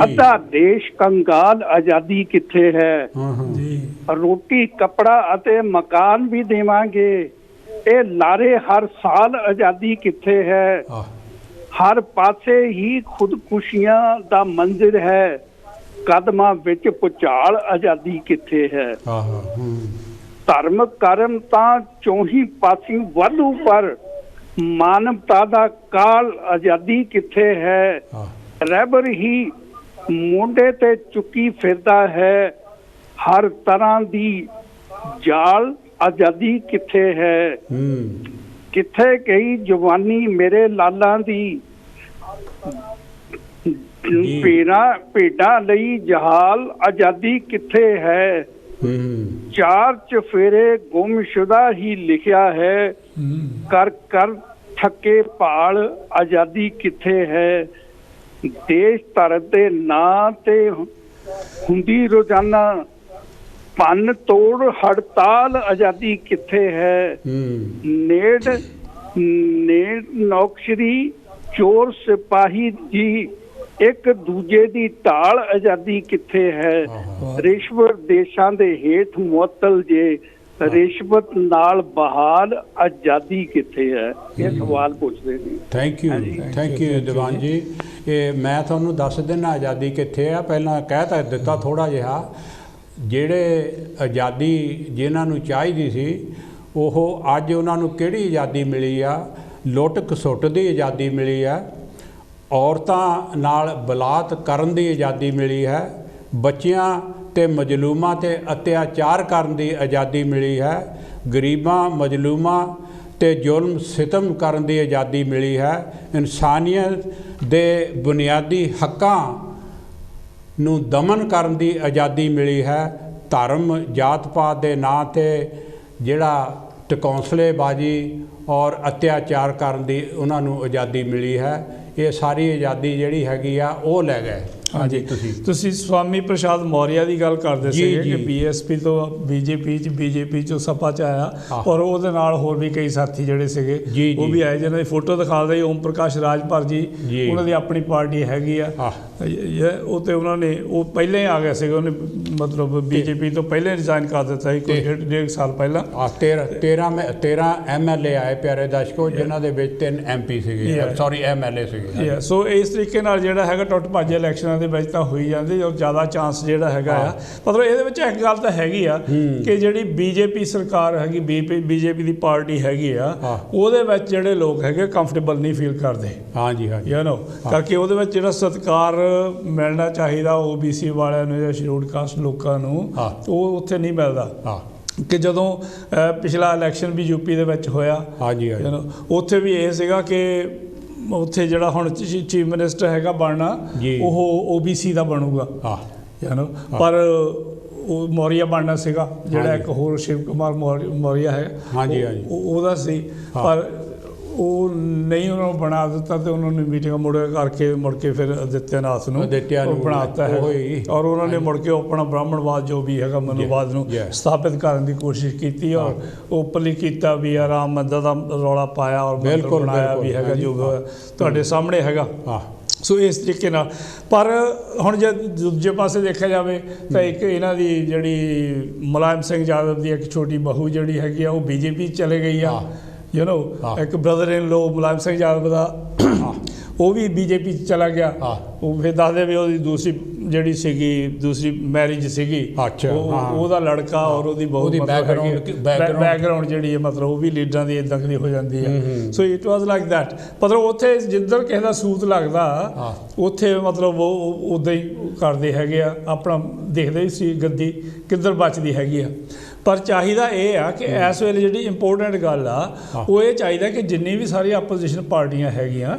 ਅੱਧਾ ਦੇਸ਼ ਕੰਗਾਲ, ਆਜ਼ਾਦੀ ਕਿੱਥੇ ਹੈ? ਰੋਟੀ ਕੱਪੜਾ ਅਤੇ ਮਕਾਨ ਵੀ ਦੇਵਾਂਗੇ, ਇਹ ਲਾਰੇ ਹਰ ਸਾਲ, ਆਜ਼ਾਦੀ ਕਿੱਥੇ ਹੈ? ਹਰ ਪਾਸੇ ਹੀ ਖੁਦਕੁਸ਼ੀਆਂ ਦਾ ਮੰਜ਼ਰ ਹੈ, ਕਦਮਾਂ ਵਿੱਚ ਭੁਚਾਲ, ਆਜ਼ਾਦੀ ਕਿੱਥੇ ਹੈ? ਧਰਮ ਕਰਮ ਤਾਂ ਚੌਹੀ ਪਾਸੀ ਵਾਧੂ, ਪਰ ਮਾਨਵਤਾ ਦਾ ਕਾਲ, ਆਜ਼ਾਦੀ ਕਿੱਥੇ ਹੈ? ਰਹਿਬਰ ਹੀ ਮੋਢੇ ਤੇ ਚੁੱਕੀ ਫਿਰਦਾ ਹੈ, ਹਰ ਤਰ੍ਹਾਂ ਦੀ ਜਾਲ, ਆਜ਼ਾਦੀ ਕਿੱਥੇ ਹੈ, ਕਿੱਥੇ ਗਈ ਜਵਾਨੀ ਮੇਰੇ ਲਾਲਾਂ ਦੀ, ਭੇਡਾਂ ਲਈ ਜਹਾਲ ਆਜ਼ਾਦੀ ਕਿੱਥੇ ਹੈ, ਚਾਰ ਚਫੇਰੇ ਗੁੰਮਸ਼ੁਦਾ ਹੀ ਲਿਖਿਆ ਹੈ, ਕਰ ਕਰ ਥੱਕੇ ਭਾਲ ਆਜ਼ਾਦੀ ਕਿੱਥੇ ਹੈ, ਦੇਸ਼ ਧਰਮ ਦੇ ਨਾਂ ਤੇ ਹੁੰਦੀ ਰੋਜ਼ਾਨਾ ਭੰਨ ਤੋੜ ਹੜਤਾਲ ਆਜ਼ਾਦੀ ਕਿੱਥੇ ਹੈ, ਨੇੜ ਨੌਕਰੀ ਚੋਰ ਸਿਪਾਹੀ ਜੀ ਇੱਕ ਦੂਜੇ ਦੀ ਢਾਲ ਆਜ਼ਾਦੀ ਕਿੱਥੇ ਹੈ, ਰਿਸ਼ਵਤ ਦੇਸ਼ਾਂ ਦੇ ਹੇਠ ਮੁਅੱਤਲ ਜੇ ਰਿਸ਼ਵਤ ਨਾਲ ਬਹਾਲ ਆਜ਼ਾਦੀ ਕਿੱਥੇ ਹੈ, ਇਹ ਸਵਾਲ ਪੁੱਛਦੇ ਨੇ। ਥੈਂਕ ਯੂ ਦੀਵਾਨ ਜੀ। ਇਹ ਮੈਂ ਤੁਹਾਨੂੰ ਦੱਸ ਦਿੰਦਾ ਆਜ਼ਾਦੀ ਕਿੱਥੇ ਆ। ਪਹਿਲਾਂ ਕਹਿ ਤਾਂ ਦਿੱਤਾ ਥੋੜ੍ਹਾ ਜਿਹਾ, ਜਿਹੜੇ ਆਜ਼ਾਦੀ ਜਿਨ੍ਹਾਂ ਨੂੰ ਚਾਹੀਦੀ ਸੀ ਉਹ ਅੱਜ ਉਹਨਾਂ ਨੂੰ ਕਿਹੜੀ ਆਜ਼ਾਦੀ ਮਿਲੀ ਆ? ਲੁੱਟ ਖਸੁੱਟ ਦੀ ਆਜ਼ਾਦੀ ਮਿਲੀ ਆ, ਔਰਤਾਂ ਨਾਲ ਬਲਾਤ ਕਰਨ ਦੀ ਆਜ਼ਾਦੀ ਮਿਲੀ ਹੈ, ਬੱਚਿਆਂ ਤੇ ਮਜ਼ਲੂਮਾਂ ਤੇ ਅਤਿਆਚਾਰ ਕਰਨ ਦੀ ਆਜ਼ਾਦੀ ਮਿਲੀ ਹੈ, ਗਰੀਬਾਂ ਮਜ਼ਲੂਮਾਂ ਤੇ ਜ਼ੁਲਮ ਸਿਤਮ ਕਰਨ ਦੀ ਆਜ਼ਾਦੀ ਮਿਲੀ ਹੈ, ਇਨਸਾਨੀਅਤ ਦੇ ਬੁਨਿਆਦੀ ਹੱਕਾਂ ਨੂੰ ਦਮਨ ਕਰਨ ਦੀ ਆਜ਼ਾਦੀ ਮਿਲੀ ਹੈ, ਧਰਮ ਜਾਤ ਪਾਤ ਦੇ ਨਾਂ 'ਤੇ ਜਿਹੜਾ ਟਕੌਂਸਲੇਬਾਜ਼ੀ ਔਰ ਅਤਿਆਚਾਰ ਕਰਨ ਦੀ ਉਹਨਾਂ ਨੂੰ ਆਜ਼ਾਦੀ ਮਿਲੀ ਹੈ। ਇਹ ਸਾਰੀ ਆਜ਼ਾਦੀ ਜਿਹੜੀ ਹੈਗੀ ਆ ਉਹ ਲੈ ਗਏ। ਹਾਂਜੀ, ਤੁਸੀਂ ਸਵਾਮੀ ਪ੍ਰਸਾਦ ਮੌਰਿਆ ਦੀ ਗੱਲ ਕਰਦੇ ਸੀਗੇ ਕਿ ਬੀਐਸਪੀ ਤੋਂ ਬੀਜੇਪੀ ਚੋਂ ਸਪਾ 'ਚ ਆਇਆ, ਔਰ ਉਹਦੇ ਨਾਲ ਹੋਰ ਵੀ ਕਈ ਸਾਥੀ ਜਿਹੜੇ ਸੀਗੇ ਉਹ ਵੀ ਆਏ, ਜਿਹਨਾਂ ਦੀ ਫੋਟੋ ਦਿਖਾਉਂਦੇ ਓਮ ਪ੍ਰਕਾਸ਼ ਰਾਜਭਰ ਜੀ, ਉਹਨਾਂ ਦੀ ਆਪਣੀ ਪਾਰਟੀ ਹੈਗੀ ਆ ਉਹ, ਤੇ ਉਹਨਾਂ ਨੇ ਉਹ ਪਹਿਲਾਂ ਹੀ ਆ ਗਏ ਸੀਗੇ, ਉਹਨੇ ਮਤਲਬ ਬੀਜੇਪੀ ਤੋਂ ਪਹਿਲਾਂ ਰਿਜ਼ਾਈਨ ਕਰ ਦਿੱਤਾ ਸੀ ਕੋਈ 1.5 ਸਾਲ ਪਹਿਲਾਂ। 13 MLA ਆਏ ਪਿਆਰੇ ਦਰਸ਼ਕੋ, ਜਿਨ੍ਹਾਂ ਦੇ ਵਿੱਚ 3 MP ਸੀਗੇ, ਸੌਰੀ MLA ਸੀਗੇ। ਸੋ ਇਸ ਤਰੀਕੇ ਨਾਲ ਜਿਹੜਾ ਹੈਗਾ ਟੁੱਟ ਭੱਜ ਇਲੈਕਸ਼ਨਾਂ ਦੇ ਵਿੱਚ ਤਾਂ ਹੋਈ ਜਾਂਦੀ, ਔਰ ਜ਼ਿਆਦਾ ਚਾਂਸ ਜਿਹੜਾ ਹੈਗਾ ਆ। ਮਤਲਬ ਇਹਦੇ ਵਿੱਚ ਇੱਕ ਗੱਲ ਤਾਂ ਹੈਗੀ ਆ ਕਿ ਜਿਹੜੀ ਬੀਜੇਪੀ ਸਰਕਾਰ ਹੈਗੀ, ਬੀਜੇਪੀ ਦੀ ਪਾਰਟੀ ਹੈਗੀ ਆ, ਉਹਦੇ ਵਿੱਚ ਜਿਹੜੇ ਲੋਕ ਹੈਗੇ ਕੰਫਰਟੇਬਲ ਨਹੀਂ ਫੀਲ ਕਰਦੇ। ਹਾਂਜੀ ਕਰਕੇ ਉਹਦੇ ਵਿੱਚ ਜਿਹੜਾ ਸਤਿਕਾਰ ਮਿਲਣਾ ਚਾਹੀਦਾ OBC ਵਾਲਿਆਂ ਨੂੰ ਜਾਂ ਸ਼ਡਿਊਲਡ ਕਾਸਟ ਲੋਕਾਂ ਨੂੰ, ਉਹ ਉੱਥੇ ਨਹੀਂ ਮਿਲਦਾ। ਕਿ ਜਦੋਂ ਪਿਛਲਾ ਇਲੈਕਸ਼ਨ ਵੀ ਯੂਪੀ ਦੇ ਵਿੱਚ ਹੋਇਆ, ਉੱਥੇ ਵੀ ਇਹ ਸੀਗਾ ਕਿ ਉੱਥੇ ਜਿਹੜਾ ਹੁਣ ਚੀਫ ਮਿਨਿਸਟਰ ਹੈਗਾ ਬਣਨਾ, ਉਹ OBC ਦਾ ਬਣੂਗਾ, ਪਰ ਉਹ ਮੌਰੀਆ ਬਣਨਾ ਸੀਗਾ, ਜਿਹੜਾ ਇੱਕ ਹੋਰ ਸ਼ਿਵ ਕੁਮਾਰ ਮੌਰੀਆ ਹੈ ਉਹਦਾ ਸੀ, ਪਰ ਉਹ ਨਹੀਂ ਉਹਨਾਂ ਨੂੰ ਬਣਾ ਦਿੱਤਾ, ਤੇ ਉਹਨਾਂ ਨੇ ਮੀਟਿੰਗ ਮੁੜ ਕੇ ਫਿਰ ਆਦਿੱਤਿਆਨਾਥ ਨੂੰ ਬਣਾ ਦਿੱਤਾ ਹੈ, ਔਰ ਉਹਨਾਂ ਨੇ ਮੁੜ ਕੇ ਆਪਣਾ ਬ੍ਰਾਹਮਣਵਾਦ ਜੋ ਵੀ ਹੈਗਾ ਮਨੂਵਾਦ ਨੂੰ ਸਥਾਪਿਤ ਕਰਨ ਦੀ ਕੋਸ਼ਿਸ਼ ਕੀਤੀ, ਔਰ ਓਪਨਲੀ ਕੀਤਾ ਵੀ ਰਾਮ ਮੰਦਰ ਦਾ ਰੌਲਾ ਪਾਇਆ, ਔਰ ਬਿਲਕੁਲ ਬਣਾਇਆ ਵੀ ਹੈਗਾ ਜੋ ਤੁਹਾਡੇ ਸਾਹਮਣੇ ਹੈਗਾ। ਸੋ ਇਸ ਤਰੀਕੇ ਨਾਲ, ਪਰ ਹੁਣ ਜੇ ਦੂਜੇ ਪਾਸੇ ਦੇਖਿਆ ਜਾਵੇ ਤਾਂ ਇੱਕ ਇਹਨਾਂ ਦੀ ਜਿਹੜੀ ਮੁਲਾਇਮ ਸਿੰਘ ਯਾਦਵ ਦੀ ਇੱਕ ਛੋਟੀ ਬਹੂ ਜਿਹੜੀ ਹੈਗੀ ਆ, ਉਹ BJP ਚਲੇ ਗਈ ਆ। ਇੱਕ ਬ੍ਰਦਰ ਇਨ ਲੋ ਮੁਲਾਇਮ ਸਿੰਘ ਯਾਦਵ ਦਾ, ਉਹ ਵੀ BJP 'ਚ ਚਲਾ ਗਿਆ। ਉਹ ਫਿਰ ਦੱਸਦੇ ਵੀ ਉਹਦੀ ਦੂਸਰੀ ਮੈਰਿਜ ਸੀਗੀ, ਉਹਦਾ ਲੜਕਾ ਔਰ ਉਹਦੀ ਬਹੂ ਦੀ ਬੈਕਗਰਾਊਂਡ ਜਿਹੜੀ ਹੈ ਮਤਲਬ ਉਹ ਵੀ ਲੀਡਰਾਂ ਦੀ ਇੱਦਾਂ ਦੀ ਹੋ ਜਾਂਦੀ ਹੈ। So it was like that. ਮਤਲਬ ਉੱਥੇ ਜਿੱਧਰ ਕਿਸੇ ਦਾ ਸੂਤ ਲੱਗਦਾ ਉੱਥੇ ਮਤਲਬ ਉਹ ਉੱਦਾਂ ਹੀ ਕਰਦੇ ਹੈਗੇ ਆ, ਆਪਣਾ ਦੇਖਦੇ ਹੀ ਸੀ ਗੱਦੀ ਕਿੱਧਰ ਬਚਦੀ ਹੈਗੀ ਆ। ਪਰ ਚਾਹੀਦਾ ਇਹ ਆ ਕਿ ਇਸ ਵੇਲੇ ਜਿਹੜੀ ਇੰਪੋਰਟੈਂਟ ਗੱਲ ਆ ਉਹ ਇਹ ਚਾਹੀਦਾ ਕਿ ਜਿੰਨੀ ਵੀ ਸਾਰੀ ਆਪੋਜੀਸ਼ਨ ਪਾਰਟੀਆਂ ਹੈਗੀਆਂ,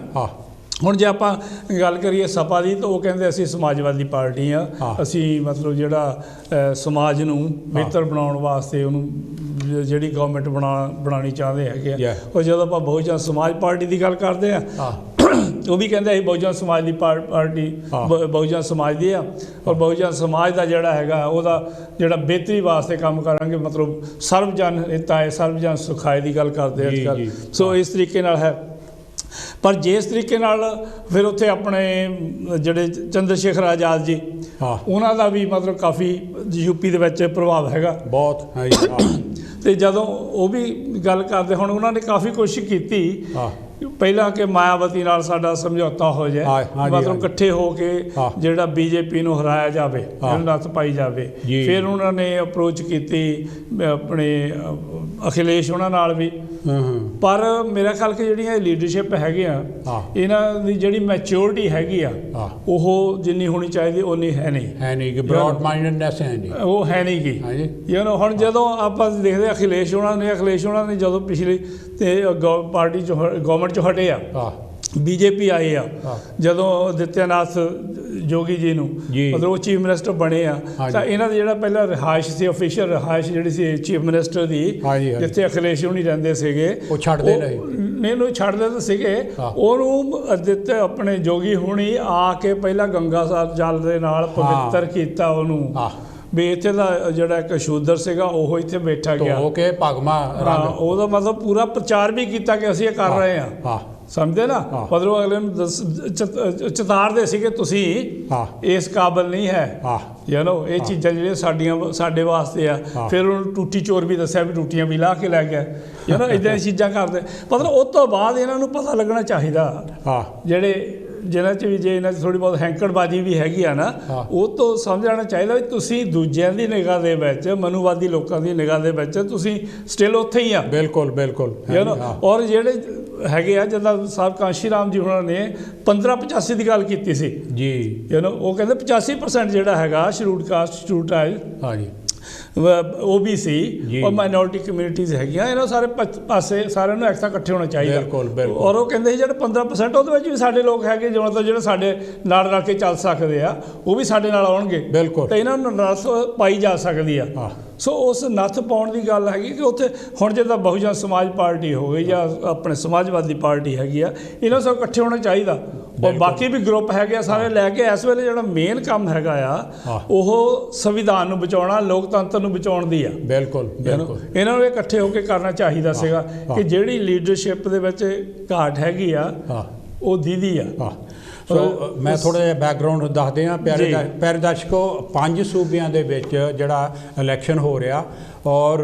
ਹੁਣ ਜੇ ਆਪਾਂ ਗੱਲ ਕਰੀਏ ਸਪਾ ਦੀ, ਤਾਂ ਉਹ ਕਹਿੰਦੇ ਅਸੀਂ ਸਮਾਜਵਾਦੀ ਪਾਰਟੀ ਆ, ਅਸੀਂ ਮਤਲਬ ਜਿਹੜਾ ਸਮਾਜ ਨੂੰ ਬਿਹਤਰ ਬਣਾਉਣ ਵਾਸਤੇ ਉਹਨੂੰ ਜਿਹੜੀ ਗਵਰਨਮੈਂਟ ਬਣਾਉਣੀ ਚਾਹੁੰਦੇ ਹੈਗੇ ਆ। ਔਰ ਜਦੋਂ ਆਪਾਂ ਬਹੁਜਨ ਸਮਾਜ ਪਾਰਟੀ ਦੀ ਗੱਲ ਕਰਦੇ ਆ, ਉਹ ਵੀ ਕਹਿੰਦੇ ਅਸੀਂ ਬਹੁਜਨ ਸਮਾਜ ਦੀ ਪਾਰਟੀ ਬਹੁਜਨ ਸਮਾਜ ਦੀ ਆ, ਔਰ ਬਹੁਜਨ ਸਮਾਜ ਦਾ ਜਿਹੜਾ ਹੈਗਾ ਉਹਦਾ ਜਿਹੜਾ ਬਿਹਤਰੀ ਵਾਸਤੇ ਕੰਮ ਕਰਾਂਗੇ, ਮਤਲਬ ਸਰਵਜਨ ਹਿਤਾਏ ਸਰਵਜਨ ਸੁਖਾਏ ਦੀ ਗੱਲ ਕਰਦੇ ਅੱਜ ਕੱਲ੍ਹ। ਸੋ ਇਸ ਤਰੀਕੇ ਨਾਲ ਹੈ। ਪਰ ਜਿਸ ਤਰੀਕੇ ਨਾਲ ਫਿਰ ਉੱਥੇ ਆਪਣੇ ਜਿਹੜੇ ਚੰਦਰ ਸ਼ੇਖਰ ਆਜ਼ਾਦ ਜੀ, ਉਹਨਾਂ ਦਾ ਵੀ ਮਤਲਬ ਕਾਫੀ ਯੂਪੀ ਦੇ ਵਿੱਚ ਪ੍ਰਭਾਵ ਹੈਗਾ ਬਹੁਤ। ਅਤੇ ਜਦੋਂ ਉਹ ਵੀ ਗੱਲ ਕਰਦੇ, ਹੁਣ ਉਹਨਾਂ ਨੇ ਕਾਫੀ ਕੋਸ਼ਿਸ਼ ਕੀਤੀ ਪਹਿਲਾਂ ਕਿ ਮਾਇਆਵਤੀ ਨਾਲ ਸਾਡਾ ਸਮਝੌਤਾ ਹੋ ਜਾਏ, ਮਤਲਬ ਇਕੱਠੇ ਹੋ ਕੇ ਜਿਹੜਾ ਬੀਜੇਪੀ ਨੂੰ ਹਰਾਇਆ ਜਾਵੇ, ਨੱਥ ਪਾਈ ਜਾਵੇ। ਫਿਰ ਉਹਨਾਂ ਨੇ ਅਪਰੋਚ ਕੀਤੀ ਆਪਣੇ ਅਖਿਲੇਸ਼ ਉਹਨਾਂ ਨਾਲ ਵੀ, ਪਰ ਮੇਰਾ ਖਿਆਲ ਕਿ ਜਿਹੜੀਆਂ ਲੀਡਰਸ਼ਿਪ ਹੈਗੀਆਂ ਇਹਨਾਂ ਦੀ ਜਿਹੜੀ ਮੈਚਿਓਰਿਟੀ ਹੈਗੀ ਆ ਉਹ ਜਿੰਨੀ ਹੋਣੀ ਚਾਹੀਦੀ ਉਨੀ ਹੈ ਨਹੀਂ, ਬ੍ਰੌਡ ਮਾਈਂਡਡਨੈਸ ਹੈ ਨਹੀਂ, ਉਹ ਹੈ ਨਹੀਂ ਗੀ। ਹੁਣ ਜਦੋਂ ਆਪਾਂ ਦੇਖਦੇ ਅਖਿਲੇਸ਼ ਉਹਨਾਂ ਨੇ ਜਦੋਂ ਪਿਛਲੀ ਤੇ ਪਾਰਟੀ 'ਚੋਂ ਗੌਰਮੈਂਟ 'ਚੋਂ ਹਟੇ ਆ, ਬੀਜੇਪੀ ਆਏ ਆ, ਜਦੋਂ ਆਦਿੱਤਿਆਨਾਥ ਜੋਗੀ ਜੀ ਨੂੰ ਮਤਲਬ ਉਹ ਚੀਫ ਮਿਨਿਸਟਰ ਬਣੇ ਆ, ਤਾਂ ਇਹਨਾਂ ਦਾ ਜਿਹੜਾ ਪਹਿਲਾਂ ਰਿਹਾਇਸ਼ ਸੀ, ਆਫੀਸ਼ੀਅਲ ਰਿਹਾਇਸ਼ ਜਿਹੜੀ ਸੀ ਚੀਫ ਮਿਨਿਸਟਰ ਦੀ, ਜਿੱਥੇ ਅਖਿਲੇਸ਼ ਹੁਣੀ ਰਹਿੰਦੇ ਸੀਗੇ, ਉਹ ਛੱਡਦੇ ਨਹੀਂ, ਇਹਨੂੰ ਛੱਡਦੇ ਤਾਂ ਸੀਗੇ, ਉਹਨੂੰ ਆਦਿੱਤ ਆਪਣੇ ਜੋਗੀ ਹੁਣੀ ਆ ਕੇ ਪਹਿਲਾਂ ਗੰਗਾ ਸਾਹਿਬ ਜਲ ਦੇ ਨਾਲ ਪਵਿੱਤਰ ਕੀਤਾ ਉਹਨੂੰ, ਵੀ ਇੱਥੇ ਦਾ ਜਿਹੜਾ ਇੱਕ ਸ਼ੂਦਰ ਸੀਗਾ ਉਹ ਇੱਥੇ ਬੈਠਾ ਗਿਆ, ਉਹਦਾ ਮਤਲਬ ਪੂਰਾ ਪ੍ਰਚਾਰ ਵੀ ਕੀਤਾ ਕਿ ਅਸੀਂ ਇਹ ਕਰ ਰਹੇ ਹਾਂ, ਸਮਝਦੇ ਨਾ, ਮਤਲਬ ਅਗਲੇ ਨੂੰ ਚਿਤਾਰਦੇ ਸੀਗੇ ਤੁਸੀਂ ਇਸ ਕਾਬਲ ਨਹੀਂ ਹੈ, ਇਹ ਚੀਜ਼ਾਂ ਜਿਹੜੀਆਂ ਸਾਡੇ ਵਾਸਤੇ ਆ। ਫਿਰ ਉਹਨੂੰ ਟੂਟੀ ਚੋਰ ਵੀ ਦੱਸਿਆ ਵੀ ਟੂਟੀਆਂ ਵੀ ਲਾ ਕੇ ਲੈ ਗਿਆ, ਇੱਦਾਂ ਦੀਆਂ ਚੀਜ਼ਾਂ ਕਰਦੇ। ਮਤਲਬ ਉਸ ਤੋਂ ਬਾਅਦ ਇਹਨਾਂ ਨੂੰ ਪਤਾ ਲੱਗਣਾ ਚਾਹੀਦਾ, ਜਿਹਨਾਂ 'ਚ ਵੀ ਜੇ ਇਹਨਾਂ 'ਚ ਥੋੜ੍ਹੀ ਬਹੁਤ ਹੈਂਕੜਬਾਜ਼ੀ ਵੀ ਹੈਗੀ ਆ ਨਾ, ਉਹ ਤੋਂ ਸਮਝ ਆਉਣਾ ਚਾਹੀਦਾ ਵੀ ਤੁਸੀਂ ਦੂਜਿਆਂ ਦੀ ਨਿਗਾਹ ਦੇ ਵਿੱਚ, ਮਨੂਵਾਦੀ ਲੋਕਾਂ ਦੀ ਨਿਗਾਹ ਦੇ ਵਿੱਚ ਤੁਸੀਂ ਸਟਿਲ ਉੱਥੇ ਹੀ ਆ। ਬਿਲਕੁਲ। ਔਰ ਜਿਹੜੇ ਹੈਗੇ ਆ, ਜਿੱਦਾਂ ਸਾਹਿਬ ਕਾਂਸ਼ੀ ਰਾਮ ਜੀ ਉਹਨਾਂ ਨੇ 1585 ਦੀ ਗੱਲ ਕੀਤੀ ਸੀ ਜੀ, ਉਹ ਕਹਿੰਦੇ 85% ਜਿਹੜਾ ਹੈਗਾ scheduled caste scheduled tribe OBC ਔਰ ਮਾਈਨੋਰਿਟੀ ਕਮਿਊਨਿਟੀਜ਼ ਹੈਗੀਆਂ, ਇਹਨਾਂ ਸਾਰੇ ਪਾਸੇ ਸਾਰਿਆਂ ਨੂੰ ਐਕਸਟਰਾ ਇਕੱਠੇ ਹੋਣਾ ਚਾਹੀਦਾ। ਔਰ ਉਹ ਕਹਿੰਦੇ ਸੀ ਜਿਹੜੇ 15% ਉਹਦੇ ਵਿੱਚ ਵੀ ਸਾਡੇ ਲੋਕ ਹੈਗੇ ਜਿਹੜੇ ਸਾਡੇ ਨਾਲ ਰਲ ਕੇ ਚੱਲ ਸਕਦੇ ਆ, ਉਹ ਵੀ ਸਾਡੇ ਨਾਲ ਆਉਣਗੇ, ਤੇ ਇਹਨਾਂ ਨੂੰ ਨੱਥ ਪਾਈ ਜਾ ਸਕਦੀ ਆ। ਸੋ ਉਸ ਨੱਥ ਪਾਉਣ ਦੀ ਗੱਲ ਹੈਗੀ ਕਿ ਉੱਥੇ ਹੁਣ ਜਿੱਦਾਂ ਬਹੁਜਨ ਸਮਾਜ ਪਾਰਟੀ ਹੋ ਗਈ ਜਾਂ ਆਪਣੇ ਸਮਾਜਵਾਦੀ ਪਾਰਟੀ ਹੈਗੀ ਆ, ਇਹਨਾਂ ਸਭ ਇਕੱਠੇ ਹੋਣਾ ਚਾਹੀਦਾ। ਔਰ ਬਾਕੀ ਵੀ ਗਰੁੱਪ ਹੈਗੇ ਆ ਸਾਰੇ ਲੈ ਕੇ, ਇਸ ਵੇਲੇ ਜਿਹੜਾ ਮੇਨ ਕੰਮ ਹੈਗਾ ਆ ਉਹ ਸੰਵਿਧਾਨ ਨੂੰ ਬਚਾਉਣਾ, ਲੋਕਤੰਤਰ ਨੂੰ ਬਚਾਉਣ ਦੀ ਆ। ਬਿਲਕੁਲ ਇਹਨਾਂ ਨੂੰ ਇਕੱਠੇ ਹੋ ਕੇ ਕਰਨਾ ਚਾਹੀਦਾ ਸੀਗਾ ਕਿ ਜਿਹੜੀ ਲੀਡਰਸ਼ਿਪ ਦੇ ਵਿੱਚ ਘਾਟ ਹੈਗੀ ਆ ਉਹ ਦੀਦੀ ਆ। ਸੋ ਮੈਂ ਥੋੜ੍ਹਾ ਜਿਹਾ ਬੈਕਗਰਾਊਂਡ ਦੱਸਦੇ ਹਾਂ ਪਿਆਰੇ ਦਰਸ਼ਕੋ। 5 ਸੂਬਿਆਂ ਦੇ ਵਿੱਚ ਜਿਹੜਾ ਇਲੈਕਸ਼ਨ ਹੋ ਰਿਹਾ, ਔਰ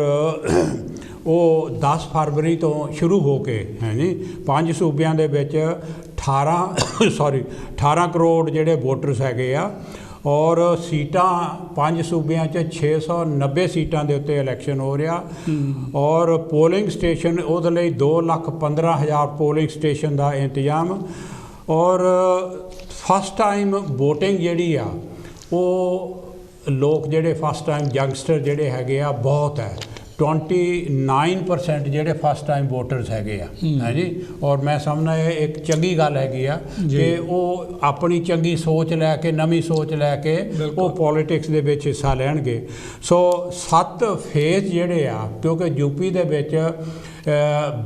ਉਹ 10 ਫਰਵਰੀ ਤੋਂ ਸ਼ੁਰੂ ਹੋ ਕੇ ਹੈ ਜੀ 5 ਸੂਬਿਆਂ ਦੇ ਵਿੱਚ 18 ਕਰੋੜ ਜਿਹੜੇ ਵੋਟਰਸ ਹੈਗੇ ਆ, ਔਰ ਸੀਟਾਂ 5 ਸੂਬਿਆਂ 'ਚ 690 ਸੀਟਾਂ ਦੇ ਉੱਤੇ ਇਲੈਕਸ਼ਨ ਹੋ ਰਿਹਾ, ਔਰ ਪੋਲਿੰਗ ਸਟੇਸ਼ਨ ਉਹਦੇ ਲਈ 2,15,000 ਪੋਲਿੰਗ ਸਟੇਸ਼ਨ ਦਾ ਇੰਤਜ਼ਾਮ। ਔਰ ਫਸਟ ਟਾਈਮ ਵੋਟਿੰਗ ਜਿਹੜੀ ਆ, ਉਹ ਲੋਕ ਜਿਹੜੇ ਫਸਟ ਟਾਈਮ ਯੰਗਸਟਰ ਜਿਹੜੇ ਹੈਗੇ ਆ ਬਹੁਤ ਹੈ, 29% ਜਿਹੜੇ ਫਸਟ ਟਾਈਮ ਵੋਟਰਸ ਹੈਗੇ ਆ, ਹੈ ਜੀ। ਔਰ ਮੈਂ ਸਮਝਦਾ ਇਹ ਇੱਕ ਚੰਗੀ ਗੱਲ ਹੈਗੀ ਆ ਕਿ ਉਹ ਆਪਣੀ ਚੰਗੀ ਸੋਚ ਲੈ ਕੇ, ਨਵੀਂ ਸੋਚ ਲੈ ਕੇ ਉਹ ਪੋਲੀਟਿਕਸ ਦੇ ਵਿੱਚ ਹਿੱਸਾ ਲੈਣਗੇ। ਸੋ 7 ਫੇਜ਼ ਜਿਹੜੇ ਆ, ਕਿਉਂਕਿ ਯੂਪੀ ਦੇ ਵਿੱਚ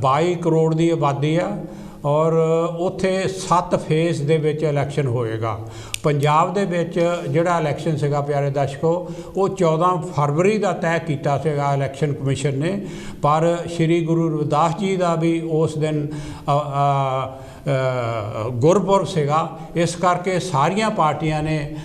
22 ਕਰੋੜ ਦੀ ਆਬਾਦੀ ਆ, ਔਰ ਉੱਥੇ 7 ਫੇਜ਼ ਦੇ ਵਿੱਚ ਇਲੈਕਸ਼ਨ ਹੋਏਗਾ। ਪੰਜਾਬ ਦੇ ਵਿੱਚ ਜਿਹੜਾ ਇਲੈਕਸ਼ਨ ਸੀਗਾ ਪਿਆਰੇ ਦਰਸ਼ਕੋ, ਉਹ 14 ਫਰਵਰੀ ਦਾ ਤੈਅ ਕੀਤਾ ਸੀਗਾ ਇਲੈਕਸ਼ਨ ਕਮਿਸ਼ਨ ਨੇ, ਪਰ ਸ਼੍ਰੀ ਗੁਰੂ ਰਵਿਦਾਸ ਜੀ ਦਾ ਵੀ ਉਸ ਦਿਨ ਗੁਰਪੁਰਬ ਸੀਗਾ, ਇਸ ਕਰਕੇ ਸਾਰੀਆਂ ਪਾਰਟੀਆਂ ਨੇ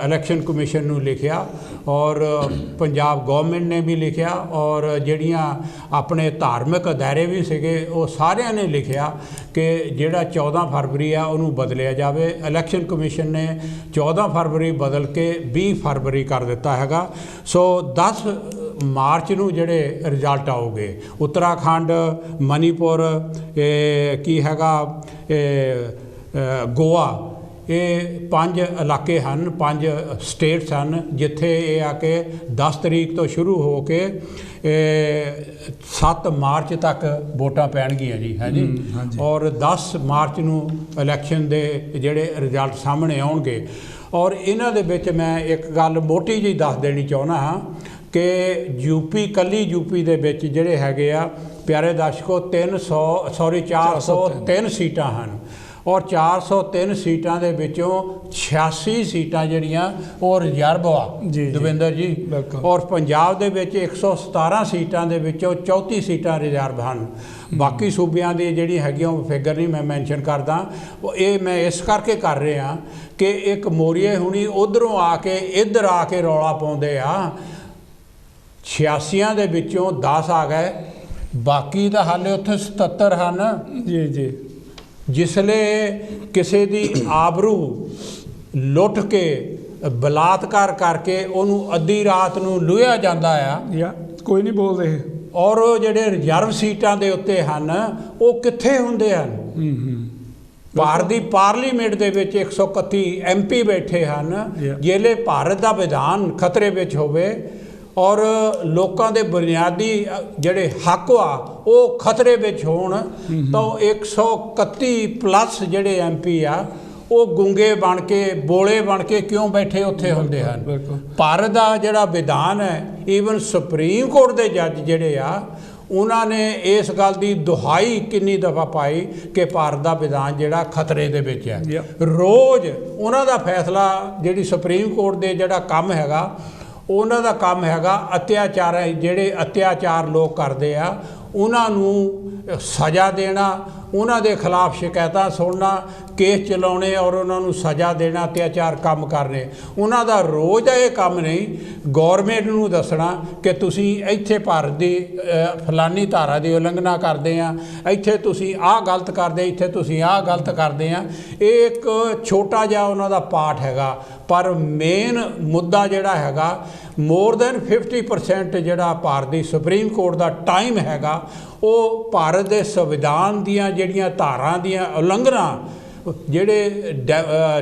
ਇਲੈਕਸ਼ਨ ਕਮਿਸ਼ਨ ਨੂੰ ਲਿਖਿਆ, ਔਰ ਪੰਜਾਬ ਗੌਰਮੈਂਟ ਨੇ ਵੀ ਲਿਖਿਆ, ਔਰ ਜਿਹੜੀਆਂ ਆਪਣੇ ਧਾਰਮਿਕ ਅਦਾਰੇ ਵੀ ਸੀਗੇ ਉਹ ਸਾਰਿਆਂ ਨੇ ਲਿਖਿਆ ਕਿ ਜਿਹੜਾ 14 ਫਰਵਰੀ ਆ ਉਹਨੂੰ ਬਦਲਿਆ ਜਾਵੇ। ਇਲੈਕਸ਼ਨ ਕਮਿਸ਼ਨ ਨੇ 14 ਫਰਵਰੀ ਬਦਲ ਕੇ 20 ਫਰਵਰੀ ਕਰ ਦਿੱਤਾ ਹੈਗਾ। ਸੋ 10 ਮਾਰਚ ਨੂੰ ਜਿਹੜੇ ਰਿਜ਼ਲਟ ਆਉਗੇ, ਉੱਤਰਾਖੰਡ, ਮਨੀਪੁਰ, ਕੀ ਹੈਗਾ ਗੋਆ, ਇਹ 5 ਇਲਾਕੇ ਹਨ, 5 ਸਟੇਟਸ ਹਨ, ਜਿੱਥੇ ਇਹ ਆ ਕੇ 10 ਤਰੀਕ ਤੋਂ ਸ਼ੁਰੂ ਹੋ ਕੇ 7 ਮਾਰਚ ਤੱਕ ਵੋਟਾਂ ਪੈਣਗੀਆਂ ਜੀ, ਹੈ ਜੀ। ਔਰ 10 ਮਾਰਚ ਨੂੰ ਇਲੈਕਸ਼ਨ ਦੇ ਜਿਹੜੇ ਰਿਜ਼ਲਟ ਸਾਹਮਣੇ ਆਉਣਗੇ। ਔਰ ਇਹਨਾਂ ਦੇ ਵਿੱਚ ਮੈਂ ਇੱਕ ਗੱਲ ਮੋਟੀ ਜਿਹੀ ਦੱਸ ਦੇਣੀ ਚਾਹੁੰਦਾ ਹਾਂ ਕਿ ਕੱਲੀ ਯੂਪੀ ਦੇ ਵਿੱਚ ਜਿਹੜੇ ਹੈਗੇ ਆ ਪਿਆਰੇ ਦਰਸ਼ਕੋ 403 ਸੀਟਾਂ ਹਨ, ਔਰ 403 ਸੀਟਾਂ ਦੇ ਵਿੱਚੋਂ 86 ਸੀਟਾਂ ਜਿਹੜੀਆਂ ਉਹ ਰਿਜ਼ਰਵ ਆ ਦਵਿੰਦਰ ਜੀ। ਔਰ ਪੰਜਾਬ ਦੇ ਵਿੱਚ 117 ਸੀਟਾਂ ਦੇ ਵਿੱਚੋਂ 34 ਸੀਟਾਂ ਰਿਜ਼ਰਵ ਹਨ। ਬਾਕੀ ਸੂਬਿਆਂ ਦੀ ਜਿਹੜੀ ਹੈਗੀਆਂ ਉਹ ਫਿਗਰ ਨਹੀਂ ਮੈਂ ਮੈਂਸ਼ਨ ਕਰਦਾ, ਇਹ ਮੈਂ ਇਸ ਕਰਕੇ ਕਰ ਰਿਹਾ ਕਿ ਇੱਕ ਮੋਰੀਏ ਹੁਣੀ ਉੱਧਰੋਂ ਆ ਕੇ ਇੱਧਰ ਆ ਕੇ ਰੌਲਾ ਪਾਉਂਦੇ ਆ, 86 ਦੇ ਵਿੱਚੋਂ 10 ਆ ਗਏ, ਬਾਕੀ ਤਾਂ ਹਾਲੇ ਉੱਥੇ 77 ਹਨ ਜੀ। जिसले किसी दी आबरू लुट के बलात्कार करके उन्होंने अद्धी रात नूं लुहिया जाता है, कोई नहीं बोलते। और जिहड़े रिजर्व सीटां दे उत्ते हन वो कित्थे हुंदे हन। भारत की पार्लीमेंट दे विच 131 MP बैठे हैं, जिहले भारत का विधान खतरे विच होवे और लोगों के बुनियादी जिहड़े हक आ वो खतरे विच होण तो 131+ जिहड़े MP आ वो गूंगे बन के बोले बन के क्यों बैठे उत्थे हुंदे हन। भारत का जिहड़ा विधान है, ईवन सुप्रीम कोर्ट के जज जिहड़े आ उन्होंने इस गल की दुहाई कितनी दफ़ा पाई कि भारत का विधान जिहड़ा खतरे दे विच है। रोज़ उन्हों का फैसला जिहड़ी सुप्रीम कोर्ट के जिहड़ा काम हैगा उन्हों का काम हैगा अत्याचार, जिहड़े अत्याचार लोग करते आ उन्होंने सज़ा देना, उन्हों के खिलाफ शिकायतां सुनना, केस चलाने और उन्होंने सज़ा देना, अत्याचार काम करने। उन्हों का रोज़ का ये काम नहीं, गौरमेंट नूं दसना कि तुसीं इत्थे भारत की फलानी धारा की उलंघना करते हैं, इत्थे तुसीं आ गलत करते, इत्थे तुसीं आ गलत करते हैं। एक छोटा जिहा उन्हों का पार्ट हैगा, पर मेन मुद्दा जिहड़ा हैगा मोर दैन 50% जिहड़ा भारत की सुप्रीम कोर्ट का टाइम हैगा वो भारत के संविधान दियां जिहड़ियां धारां दियां उलंघना, जिहड़े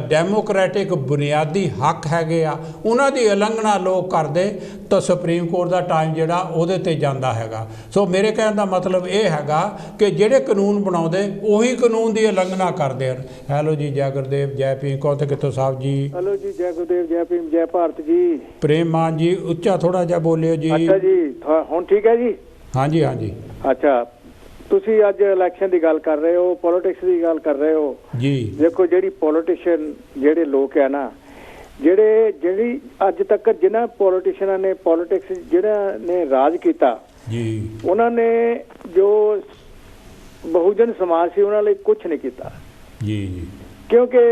डेमोक्रेटिक बुनियादी हक हैगे आ उन्हां दी उलंघना लोग करदे तो सुप्रीम कोर्ट का टाइम जिहड़ा उहदे ते जांदा हैगा। सो मेरे कहण दा मतलब ये हैगा कि जिहड़े कानून बनाउंदे उही कानून की उलंघना करदे हन। हैलो जी, जय गुरुदेव, जय भीम। कौन ते कित्थों साहब जी? हेलो जी, जय गुरुदेव, जय भीम, जय भारत जी। प्रेम मान जी, उच्चा थोड़ा जिहा बोलियो जी। अच्छा जी, हुण ठीक है जी? हाँ जी, हाँ जी। अच्छा, ਤੁਸੀਂ ਅੱਜ ਇਲੈਕਸ਼ਨ ਦੀ ਗੱਲ ਕਰ ਰਹੇ ਹੋ, ਪੋਲਿਟਿਕਸ ਦੀ ਗੱਲ ਕਰ ਰਹੇ ਹੋ ਜੀ। ਦੇਖੋ ਜਿਹੜੀ ਪੋਲੀਟੀਸ਼ੀਅਨ ਜਿਹੜੇ ਲੋਕ ਹੈ ਨਾ, ਜਿਹੜੀ ਅੱਜ ਤੱਕ ਜਿਨ੍ਹਾਂ ਪੋਲੀਟੀਸ਼ੀਅਨਾਂ ਨੇ ਪੋਲਿਟਿਕਸ ਜਿਹੜਾ ਨੇ ਰਾਜ ਕੀਤਾ ਜੀ, ਉਹਨਾਂ ਨੇ ਜੋ ਬਹੁਜਨ ਸਮਾਜ ਸੀ ਉਹਨਾਂ ਲਈ ਕੁਝ ਨਹੀਂ ਕੀਤਾ ਜੀ ਜੀ। ਕਿਉਂਕਿ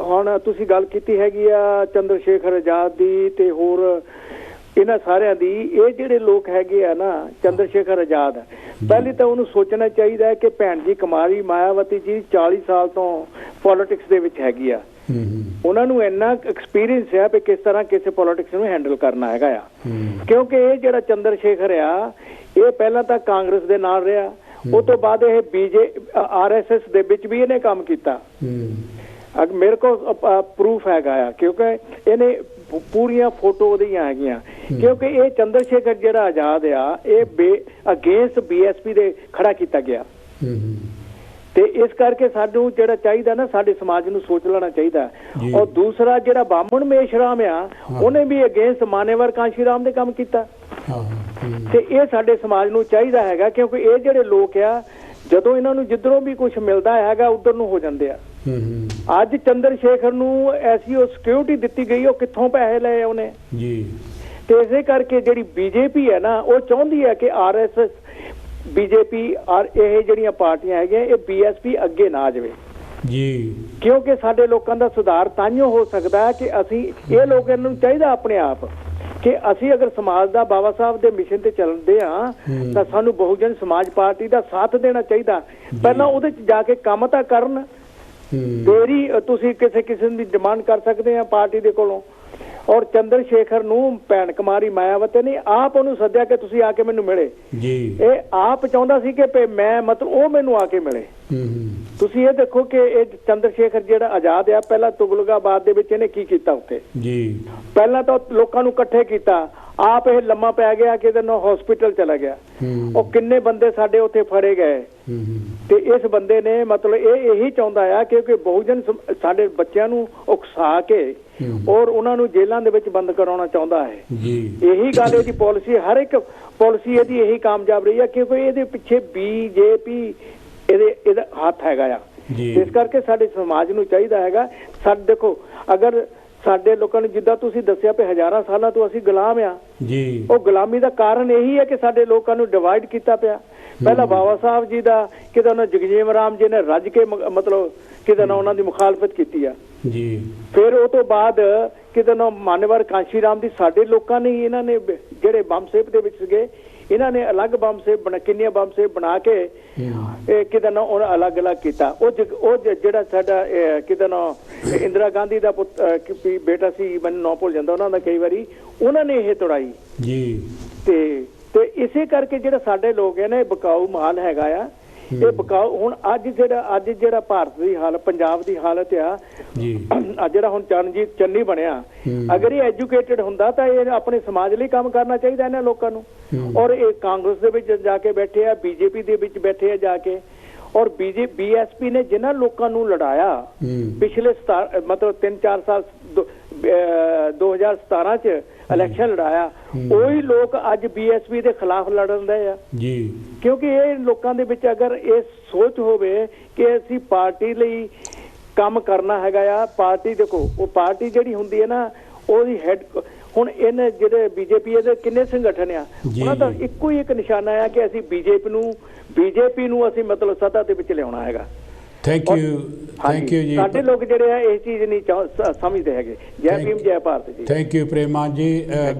ਹੁਣ ਤੁਸੀਂ ਗੱਲ ਕੀਤੀ ਹੈਗੀ ਆ ਚੰਦਰ ਸ਼ੇਖਰ ਆਜ਼ਾਦ ਦੀ ਤੇ ਹੋਰ ਇਹਨਾਂ ਸਾਰਿਆਂ ਦੀ। ਇਹ ਜਿਹੜੇ ਲੋਕ ਹੈਗੇ ਆ ਨਾ, ਚੰਦਰ ਸ਼ੇਖਰ ਆਜ਼ਾਦ, ਪਹਿਲੇ ਤਾਂ ਉਹਨੂੰ ਸੋਚਣਾ ਚਾਹੀਦਾ ਹੈ ਕਿ ਭੈਣ ਜੀ ਕੁਮਾਰੀ ਮਾਇਆਵਤੀ ਜੀ 40 ਸਾਲ ਤੋਂ ਪੋਲਿਟਿਕਸ ਦੇ ਵਿੱਚ ਹੈਗੀ ਆ, ਉਹਨਾਂ ਨੂੰ ਇੰਨਾ ਐਕਸਪੀਰੀਅੰਸ ਹੈ ਵੀ ਕਿਸ ਤਰ੍ਹਾਂ ਕਿਸੇ ਪੋਲਿਟਿਕਸ ਨੂੰ ਹੈਂਡਲ ਕਰਨਾ ਹੈਗਾ ਆ। ਕਿਉਂਕਿ ਇਹ ਜਿਹੜਾ ਚੰਦਰ ਸ਼ੇਖਰ ਆ ਇਹ ਪਹਿਲਾਂ ਤਾਂ ਕਾਂਗਰਸ ਦੇ ਨਾਲ ਰਿਹਾ, ਉਹ ਤੋਂ ਬਾਅਦ ਇਹ RSS ਦੇ ਵਿੱਚ ਵੀ ਇਹਨੇ ਕੰਮ ਕੀਤਾ। ਮੇਰੇ ਕੋਲ ਪ੍ਰੂਫ ਹੈਗਾ ਆ, ਕਿਉਂਕਿ ਇਹਨੇ ਪੂਰੀਆਂ ਫੋਟੋ ਉਹਦੀਆਂ ਹੈਗੀਆਂ। ਕਿਉਂਕਿ ਇਹ ਚੰਦਰ ਸ਼ੇਖਰ ਜਿਹੜਾ ਆਜ਼ਾਦ ਆ ਇਹ ਅਗੇਂਸਟ BSP ਦੇ ਖੜਾ ਕੀਤਾ ਗਿਆ ਤੇ ਇਸ ਕਰਕੇ ਸਾਨੂੰ ਜਿਹੜਾ ਚਾਹੀਦਾ ਨਾ, ਸਾਡੇ ਸਮਾਜ ਨੂੰ ਸੋਚ ਲੈਣਾ ਚਾਹੀਦਾ। ਔਰ ਦੂਸਰਾ ਜਿਹੜਾ ਬਾਮਣ ਮੇਸ਼ਰਾਮ ਆ ਉਹਨੇ ਵੀ ਅਗੇਂਸਟ ਮਾਨੇਵਰ ਕਾਂਸ਼ੀ ਰਾਮ ਦੇ ਕੰਮ ਕੀਤਾ ਤੇ ਇਹ ਸਾਡੇ ਸਮਾਜ ਨੂੰ ਚਾਹੀਦਾ ਹੈਗਾ। ਕਿਉਂਕਿ ਇਹ ਜਿਹੜੇ ਲੋਕ ਆ ਜਦੋਂ ਇਹਨਾਂ ਨੂੰ ਜਿੱਧਰੋਂ ਵੀ ਕੁਝ ਮਿਲਦਾ ਹੈਗਾ ਉਧਰ ਨੂੰ ਹੋ ਜਾਂਦੇ ਆ। ਅੱਜ ਚੰਦਰ ਸ਼ੇਖਰ ਨੂੰ ਐਸੀ ਉਹ ਸਿਕਿਉਰਿਟੀ ਦਿੱਤੀ ਗਈ, ਉਹ ਕਿੱਥੋਂ ਪੈਸੇ ਲਏ ਉਹਨੇ ਜੀ। ਤੇ ਇਸੇ ਕਰਕੇ ਜਿਹੜੀ BJP ਹੈ ਨਾ ਉਹ ਚਾਹੁੰਦੀ ਹੈ ਕਿ RSS BJP ਔਰ ਇਹ ਜਿਹੜੀਆਂ ਪਾਰਟੀਆਂ ਹੈਗੀਆਂ ਇਹ BSP ਅੱਗੇ ਨਾ ਜਾਵੇ ਜੀ। ਕਿਉਂਕਿ ਸਾਡੇ ਲੋਕਾਂ ਦਾ ਸੁਧਾਰ ਤਾਂਹੀਓ ਹੋ ਸਕਦਾ ਹੈ ਕਿ ਅਸੀਂ ਇਹ ਲੋਕਾਂ ਨੂੰ ਚਾਹੀਦਾ ਆਪਣੇ ਆਪ ਕਿ ਅਸੀਂ ਅਗਰ ਸਮਾਜ ਦਾ ਬਾਬਾ ਸਾਹਿਬ ਦੇ ਮਿਸ਼ਨ ਤੇ ਚੱਲਦੇ ਹਾਂ ਤਾਂ ਸਾਨੂੰ ਬਹੁਜਨ ਸਮਾਜ ਪਾਰਟੀ ਦਾ ਸਾਥ ਦੇਣਾ ਚਾਹੀਦਾ। ਪਹਿਲਾਂ ਉਹਦੇ 'ਚ ਜਾ ਕੇ ਕੰਮ ਤਾਂ ਕਰਨ, ਦੇਰੀ ਤੁਸੀਂ ਕਿਸੇ ਦੀ ਡਿਮਾਂਡ ਕਰ ਸਕਦੇ ਆ ਪਾਰਟੀ ਦੇ ਕੋਲੋਂ। ਔਰ ਚੰਦਰ ਸ਼ੇਖਰ ਨੂੰ ਭੈਣ ਕੁਮਾਰੀ ਮਾਇਆਵਤੀ ਨੇ ਆਪ ਉਹਨੂੰ ਸੱਦਿਆ ਕਿ ਤੁਸੀਂ ਆ ਕੇ ਮੈਨੂੰ ਮਿਲੇ ਜੀ। ਇਹ ਆਪ ਚਾਹੁੰਦਾ ਸੀ ਕਿ ਮੈਂ ਮਤਲਬ ਉਹ ਮੈਨੂੰ ਆ ਕੇ ਮਿਲੇ। ਤੁਸੀਂ ਇਹ ਦੇਖੋ ਕਿ ਇਹ ਚੰਦਰ ਸ਼ੇਖਰ ਜਿਹੜਾ ਆਜ਼ਾਦ ਆ ਪਹਿਲਾਂ ਤੁਗਲਕਾਬਾਦ ਦੇ ਵਿੱਚ ਇਹਨੇ ਕੀ ਕੀਤਾ ਉੱਥੇ ਜੀ। ਪਹਿਲਾਂ ਤਾਂ ਲੋਕਾਂ ਨੂੰ ਇਕੱਠੇ ਕੀਤਾ, ਆਪ ਇਹ ਲੰਮਾ ਪੈ ਗਿਆ ਕਿ ਇਹਦੇ ਹਸਪੀਟਲ ਚਲਾ ਗਿਆ। ਉਹ ਕਿੰਨੇ ਬੰਦੇ ਸਾਡੇ ਉੱਥੇ ਫੜੇ ਗਏ ਤੇ ਇਸ ਬੰਦੇ ਨੇ ਮਤਲਬ ਇਹੀ ਚਾਹੁੰਦਾ ਆ ਕਿਉਂਕਿ ਬਹੁਜਨ ਸਾਡੇ ਬੱਚਿਆਂ ਨੂੰ ਉਕਸਾ ਕੇ ਔਰ ਉਹਨਾਂ ਨੂੰ ਜੇਲ੍ਹਾਂ ਦੇ ਵਿੱਚ ਬੰਦ ਕਰਾਉਣਾ ਚਾਹੁੰਦਾ ਹੈ। ਇਹੀ ਗੱਲ ਇਹਦੀ ਪਾਲਿਸੀ, ਹਰ ਇੱਕ ਪਾਲਿਸੀ ਇਹਦੀ ਇਹੀ ਕਾਮਯਾਬ ਰਹੀ ਹੈ ਕਿਉਂਕਿ ਇਹਦੇ ਪਿੱਛੇ BJP ਇਹਦਾ ਹੱਥ ਹੈਗਾ ਆ। ਇਸ ਕਰਕੇ ਸਾਡੇ ਸਮਾਜ ਨੂੰ ਚਾਹੀਦਾ ਹੈਗਾ, ਸਾਡੇ ਦੇਖੋ ਅਗਰ ਸਾਡੇ ਲੋਕਾਂ ਨੂੰ ਜਿੱਦਾਂ ਤੁਸੀਂ ਦੱਸਿਆ ਵੀ ਹਜ਼ਾਰਾਂ ਸਾਲਾਂ ਤੋਂ ਅਸੀਂ ਗੁਲਾਮ ਆ ਜੀ, ਉਹ ਗੁਲਾਮੀ ਦਾ ਕਾਰਨ ਇਹੀ ਹੈ ਕਿ ਸਾਡੇ ਲੋਕਾਂ ਨੂੰ ਡਿਵਾਈਡ ਕੀਤਾ ਪਿਆ। ਪਹਿਲਾਂ ਬਾਬਾ ਸਾਹਿਬ ਜੀ ਦਾ ਕਿਤੇ ਉਹਨਾਂ ਜਗਜੀਵਨ ਰਾਮ ਜੀ ਨੇ ਰੱਜ ਕੇ ਮਤਲਬ ਕਿਤੇ ਨਾ ਉਹਨਾਂ ਦੀ ਮੁਖਾਲਫਤ ਕੀਤੀ ਆ ਜੀ। ਫਿਰ ਉਹ ਤੋਂ ਬਾਅਦ ਕਿਤੇ ਨਾ ਮਾਨੇਵਰ ਕਾਂਸ਼ੀ ਰਾਮ ਦੀ ਸਾਡੇ ਲੋਕਾਂ ਨੇ ਇਹਨਾਂ ਨੇ ਜਿਹੜੇ ਬੰਬ ਸੇਪ ਦੇ ਵਿੱਚ ਸੀਗੇ ਇਹਨਾਂ ਨੇ ਅਲੱਗ ਬੰਬ ਸਾਹਿਬ ਕਿੰਨੀਆਂ ਬੰਬ ਸਾਹਿਬ ਬਣਾ ਕੇ ਕਿਤੇ ਨਾ ਉਹਨਾਂ ਅਲੱਗ-ਅਲੱਗ ਕੀਤਾ। ਉਹ ਜਿਹੜਾ ਸਾਡਾ ਕਿਤੇ ਨਾ ਇੰਦਰਾ ਗਾਂਧੀ ਦਾ ਬੇਟਾ ਸੀ, ਮੈਨੂੰ ਨਾਂ ਭੁੱਲ ਜਾਂਦਾ ਉਹਨਾਂ ਦਾ ਕਈ ਵਾਰੀ, ਉਹਨਾਂ ਨੇ ਇਹ ਤੋੜਾਈ ਜੀ। ਤੇ ਇਸੇ ਕਰਕੇ ਜਿਹੜਾ ਸਾਡੇ ਲੋਕ ਹੈ ਨਾ, ਇਹ ਬਕਾਊ ਮਾਲ ਹੈਗਾ ਆ, ਇਹ ਬਕਾਊ। ਹੁਣ ਅੱਜ ਜਿਹੜਾ ਭਾਰਤ ਦੀ ਹਾਲਤ, ਪੰਜਾਬ ਦੀ ਹਾਲਤ ਆ ਜੀ, ਜਿਹੜਾ ਹੁਣ ਚਰਨਜੀਤ ਚੰਨੀ ਬਣਿਆ, ਅਗਰ ਇਹ ਐਜੂਕੇਟਡ ਹੁੰਦਾ ਤਾਂ ਇਹ ਆਪਣੇ ਸਮਾਜ ਲਈ ਕੰਮ ਕਰਨਾ ਚਾਹੀਦਾ ਇਹਨਾਂ ਲੋਕਾਂ ਨੂੰ। ਔਰ ਇਹ ਕਾਂਗਰਸ ਦੇ ਵਿੱਚ ਜਾ ਕੇ ਬੈਠੇ ਆ, ਬੀਜੇਪੀ ਦੇ ਵਿੱਚ ਬੈਠੇ ਆ ਜਾ ਕੇ, ਔਰ BSP ਨੇ ਜਿਨ੍ਹਾਂ ਲੋਕਾਂ ਨੂੰ ਲੜਾਇਆ ਪਿਛਲੇ ਮਤਲਬ 3-4 ਸਾਲ 2017 ਚ ਇਲੈਕਸ਼ਨ ਲੜਾਇਆ, ਉਹੀ ਲੋਕ ਅੱਜ BSP ਦੇ ਖਿਲਾਫ ਲੜਨ ਦੇ ਆ ਜੀ। ਕਿਉਂਕਿ ਇਹ ਲੋਕਾਂ ਦੇ ਵਿੱਚ ਅਗਰ ਇਹ ਸੋਚ ਹੋਵੇ ਕਿ ਅਸੀਂ ਪਾਰਟੀ ਲਈ ਕੰਮ ਕਰਨਾ ਹੈਗਾ ਆ, ਪਾਰਟੀ ਦੇਖੋ ਉਹ ਪਾਰਟੀ ਜਿਹੜੀ ਹੁੰਦੀ ਹੈ ਨਾ ਉਹਦੀ ਹੈਡ, ਹੁਣ ਇਹਨੇ ਜਿਹੜੇ BJP ਦੇ ਕਿੰਨੇ ਸੰਗਠਨ ਆ, ਉਹਨਾਂ ਦਾ ਇੱਕੋ ਹੀ ਇੱਕ ਨਿਸ਼ਾਨਾ ਆ ਕਿ ਅਸੀਂ BJP ਨੂੰ ਅਸੀਂ ਮਤਲਬ ਸੱਤਾ ਦੇ ਵਿੱਚ ਲਿਆਉਣਾ ਹੈਗਾ। ਥੈਂਕ ਯੂ ਜੀ। ਸਾਡੇ ਲੋਕ ਜਿਹੜੇ ਆ ਇਹ ਚੀਜ਼ ਨਹੀਂ ਸਮਝਦੇ ਹੈਗੇ। ਜੈ ਭੀਮ ਜੈ ਭਾਰਤ ਜੀ। ਥੈਂਕ ਯੂ ਪ੍ਰੇਮਾਨ ਜੀ।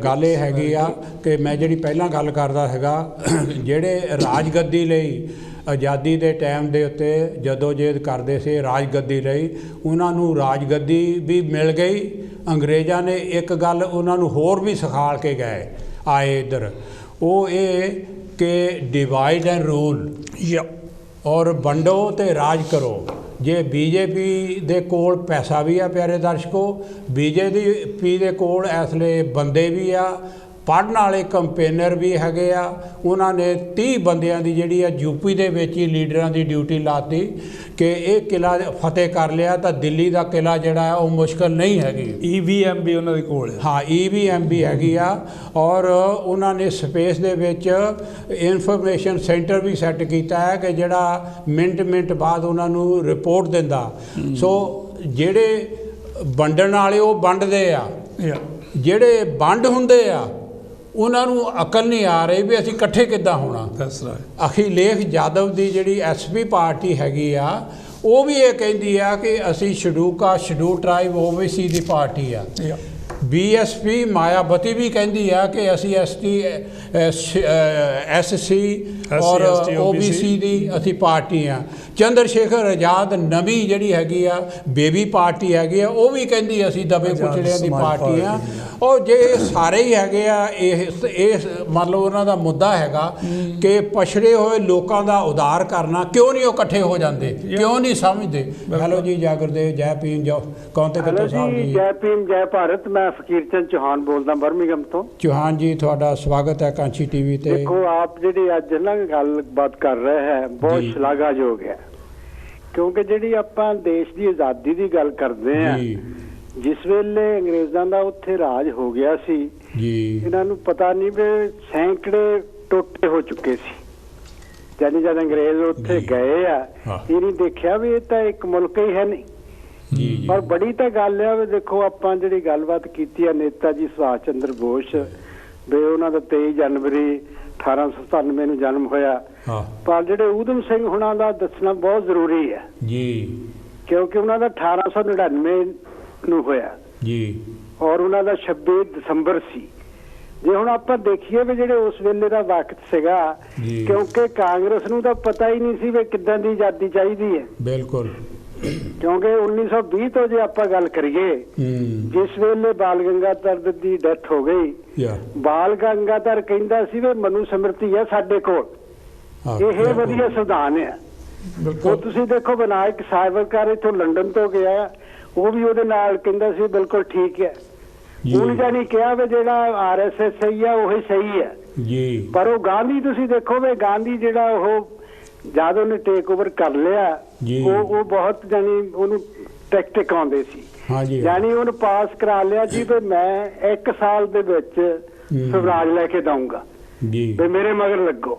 ਗੱਲ ਇਹ ਹੈਗੀ ਆ ਕਿ ਮੈਂ ਜਿਹੜੀ ਪਹਿਲਾਂ ਗੱਲ ਕਰਦਾ ਹੈਗਾ, ਜਿਹੜੇ ਰਾਜਗੱਦੀ ਲਈ ਆਜ਼ਾਦੀ ਦੇ ਟਾਈਮ ਦੇ ਉੱਤੇ ਜਦੋਜਹਿਦ ਕਰਦੇ ਸੀ ਰਾਜਗੱਦੀ ਲਈ, ਉਹਨਾਂ ਨੂੰ ਰਾਜਗੱਦੀ ਵੀ ਮਿਲ ਗਈ। ਅੰਗਰੇਜ਼ਾਂ ਨੇ ਇੱਕ ਗੱਲ ਉਹਨਾਂ ਨੂੰ ਹੋਰ ਵੀ ਸਿਖਾਲ ਕੇ ਗਏ ਆਏ ਇੱਧਰ, ਉਹ ਇਹ ਕਿ ਡਿਵਾਈਡ ਐਂਡ ਰੂਲ ਔਰ ਵੰਡੋ ਤੇ ਰਾਜ ਕਰੋ। ਜੇ BJP ਦੇ ਕੋਲ ਪੈਸਾ ਵੀ ਆ ਪਿਆਰੇ ਦਰਸ਼ਕੋ, BJP ਦੇ ਕੋਲ ਇਸ ਵੇਲੇ ਬੰਦੇ ਵੀ ਆ, ਪੜ੍ਹਨ ਵਾਲੇ ਕੰਪੇਨਰ ਵੀ ਹੈਗੇ ਆ। ਉਹਨਾਂ ਨੇ 30 ਬੰਦਿਆਂ ਦੀ ਜਿਹੜੀ ਆ UP ਦੇ ਵਿੱਚ ਹੀ ਲੀਡਰਾਂ ਦੀ ਡਿਊਟੀ ਲਾਤੀ ਕਿ ਇਹ ਕਿਲਾ ਫਤਿਹ ਕਰ ਲਿਆ ਤਾਂ ਦਿੱਲੀ ਦਾ ਕਿਲਾ ਜਿਹੜਾ ਹੈ ਉਹ ਮੁਸ਼ਕਲ ਨਹੀਂ ਹੈਗੀ। EVM ਵੀ ਉਹਨਾਂ ਦੇ ਕੋਲ ਹੈ। ਹਾਂ, EVM ਵੀ ਹੈਗੀ ਆ। ਔਰ ਉਹਨਾਂ ਨੇ ਸਪੇਸ ਦੇ ਵਿੱਚ ਇਨਫੋਰਮੇਸ਼ਨ ਸੈਂਟਰ ਵੀ ਸੈੱਟ ਕੀਤਾ ਹੈ ਕਿ ਜਿਹੜਾ ਮਿੰਟ ਬਾਅਦ ਉਹਨਾਂ ਨੂੰ ਰਿਪੋਰਟ ਦਿੰਦਾ। ਸੋ ਜਿਹੜੇ ਵੰਡਣ ਵਾਲੇ ਉਹ ਵੰਡਦੇ ਆ, ਜਿਹੜੇ ਵੰਡ ਹੁੰਦੇ ਆ ਉਹਨਾਂ ਨੂੰ ਅਕਲ ਨਹੀਂ ਆ ਰਹੀ ਵੀ ਅਸੀਂ ਇਕੱਠੇ ਕਿੱਦਾਂ ਹੋਣਾ। ਅਖਿਲੇਸ਼ ਯਾਦਵ ਦੀ ਜਿਹੜੀ SP ਪਾਰਟੀ ਹੈਗੀ ਆ, ਉਹ ਵੀ ਇਹ ਕਹਿੰਦੀ ਆ ਕਿ ਅਸੀਂ ਸ਼ਡਿਊਲ ਟਰਾਈਬ OBC ਦੀ ਪਾਰਟੀ ਆ। BSP ਮਾਇਆਵਤੀ ਵੀ ਕਹਿੰਦੀ ਆ ਕਿ ਅਸੀਂ SC ਔਰ OBC ਦੀ ਅਸੀਂ ਪਾਰਟੀ ਆ। ਚੰਦਰ ਸ਼ੇਖਰ ਆਜ਼ਾਦ ਨਵੀਂ ਜਿਹੜੀ ਹੈਗੀ ਆ ਬੇਬੀ ਪਾਰਟੀ ਹੈਗੀ ਆ, ਉਹ ਵੀ ਕਹਿੰਦੀ ਅਸੀਂ ਦਬੇ ਕੁਚਲਿਆਂ ਦੀ ਪਾਰਟੀ ਆ। ਉਹ ਜੇ ਸਾਰੇ ਹੀ ਹੈਗੇ ਆ, ਇਹ ਮਤਲਬ ਉਹਨਾਂ ਦਾ ਮੁੱਦਾ ਹੈਗਾ ਕਿ ਪਛੜੇ ਹੋਏ ਲੋਕਾਂ ਦਾ ਉਦਾਰ ਕਰਨਾ। ਕਿਉਂ ਨਹੀਂ ਉਹ ਇਕੱਠੇ ਹੋ ਜਾਂਦੇ, ਕਿਉਂ ਨਹੀਂ ਸਮਝਦੇ। ਹੈਲੋ ਜੀ, ਜਾਗਰਦੇਵ, ਜੈ ਭੀਮ। ਜੋ ਕੌਂਤੇ ਕਿਤੋਂ ਸਾਹਿਬ ਜੀ। ਜੈ ਭੀਮ ਜੈ ਭਾਰਤ। ਮੈਂ ਫਕੀਰ ਚੰਦ ਚੌਹਾਨ ਬੋਲਦਾ ਬਰਮਿੰਘਮ ਤੋਂ। ਚੌਹਾਨ ਜੀ, ਤੁਹਾਡਾ ਸਵਾਗਤ ਹੈ ਕਾਂਚੀ TV ਤੇ। ਦੇਖੋ, ਆਪ ਜਿਹੜੀ ਅੱਜ ਨਾ ਗੱਲਬਾਤ ਕਰ ਰਹੇ ਹੈ ਬਹੁਤ ਸ਼ਲਾਘਾਯੋਗ ਹੈ, ਕਿਉਂਕਿ ਜਿਹੜੀ ਆਪਾਂ ਦੇਸ਼ ਦੀ ਆਜ਼ਾਦੀ ਦੀ ਗੱਲ ਕਰਦੇ ਹਾਂ, ਜਿਸ ਵੇਲੇ ਅੰਗਰੇਜ਼ਾਂ ਦਾ ਉੱਥੇ ਰਾਜ ਹੋ ਗਿਆ ਸੀ ਜੀ, ਇਹਨਾਂ ਨੂੰ ਪਤਾ ਨਹੀਂ ਵੀ ਸੈਂਕੜੇ ਟੋਟੇ ਹੋ ਚੁੱਕੇ ਸੀ। ਜਦ ਅੰਗਰੇਜ਼ ਉੱਥੇ ਗਏ ਆ, ਇਹ ਨਹੀਂ ਦੇਖਿਆ ਵੀ ਇਹ ਤਾਂ ਇੱਕ ਮੁਲਕ ਹੀ ਹੈ ਨਹੀਂ। ਪਰ ਬੜੀ ਤਾਂ ਗੱਲ ਆ ਵੀ ਦੇਖੋ, ਆਪਾਂ ਜਿਹੜੀ ਗੱਲਬਾਤ ਕੀਤੀ ਆ ਨੇਤਾ ਜੀ ਸੁਭਾਸ਼ ਚੰਦਰ ਬੋਸ ਵੀ ਉਹਨਾਂ ਦਾ 23 ਜਨਵਰੀ 1897 ਨੂੰ ਜਨਮ ਹੋਇਆ, ਪਰ ਜਿਹੜੇ ਊਧਮ ਸਿੰਘ ਹੁਣਾਂ ਦਾ ਦੱਸਣਾ ਬਹੁਤ ਜ਼ਰੂਰੀ ਹੈ ਜੀ, ਕਿਉਂਕਿ ਉਹਨਾਂ ਦਾ 1899 ਨੂੰ ਹੋਇਆ ਜੀ, ਔਰ ਉਹਨਾਂ ਦਾ 26 ਦਸੰਬਰ ਸੀ। ਜੇ ਹੁਣ ਆਪਾਂ ਦੇਖੀਏ ਵੀ ਜਿਹੜੇ ਉਸ ਵੇਲੇ ਦਾ ਵਕਤ ਸੀਗਾ, ਕਿਉਂਕਿ ਕਾਂਗਰਸ ਨੂੰ ਤਾਂ ਪਤਾ ਹੀ ਨਹੀਂ ਸੀ ਵੀ ਕਿੱਦਾਂ ਦੀ ਆਜ਼ਾਦੀ ਚਾਹੀਦੀ ਹੈ। ਬਿਲਕੁਲ, ਕਿਉਂਕਿ 1920 ਤੋਂ ਜੇ ਆਪਾਂ ਗੱਲ ਕਰੀਏ, ਜਿਸ ਵੇਲੇ ਬਾਲ ਗੰਗਾਧਰ ਦੀ ਡੈਥ ਹੋ ਗਈ, ਬਾਲ ਗੰਗਾਧਰ ਕਹਿੰਦਾ ਸੀ ਵੀ ਮਨੂ ਸਮ੍ਰਿਤੀ ਹੈ ਸਾਡੇ ਕੋਲ, ਇਹ ਵਧੀਆ ਸੰਵਿਧਾਨ ਹੈ। ਉਹ ਤੁਸੀਂ ਦੇਖੋ, ਵਿਨਾਇਕ ਸਾਵਰਕਰ ਇੱਥੋਂ ਲੰਡਨ ਤੋਂ ਗਿਆ, ਉਹ ਵੀ ਉਹਦੇ ਨਾਲ ਕਹਿੰਦਾ ਸੀ ਬਿਲਕੁਲ ਠੀਕ ਹੈ। ਉਹਨੇ ਜਾਨੀ ਕਿਹਾ ਵੀ ਜਿਹੜਾ RSS ਸਹੀ ਆ ਉਹੀ ਸਹੀ ਹੈ ਜੀ। ਪਰ ਉਹ ਗਾਂਧੀ ਤੁਸੀਂ ਦੇਖੋ ਵੀ ਗਾਂਧੀ ਜਿਹੜਾ ਉਹ ਜਦ ਉਹਨੇ ਟੇਕ ਓਵਰ ਕਰ ਲਿਆ, ਉਹ ਬਹੁਤ ਜਾਨੀ ਉਹਨੂੰ ਟੈਕਟਿਕ ਆਉਂਦੇ ਸੀ, ਜਾਨੀ ਉਹਨੂੰ ਪਾਸ ਕਰਾ ਲਿਆ ਜੀ ਵੀ ਮੈਂ 1 ਸਾਲ ਦੇ ਵਿੱਚ ਸਵਰਾਜ ਲੈ ਕੇ ਦਊਂਗਾ ਵੀ ਮੇਰੇ ਮਗਰ ਲੱਗੋ।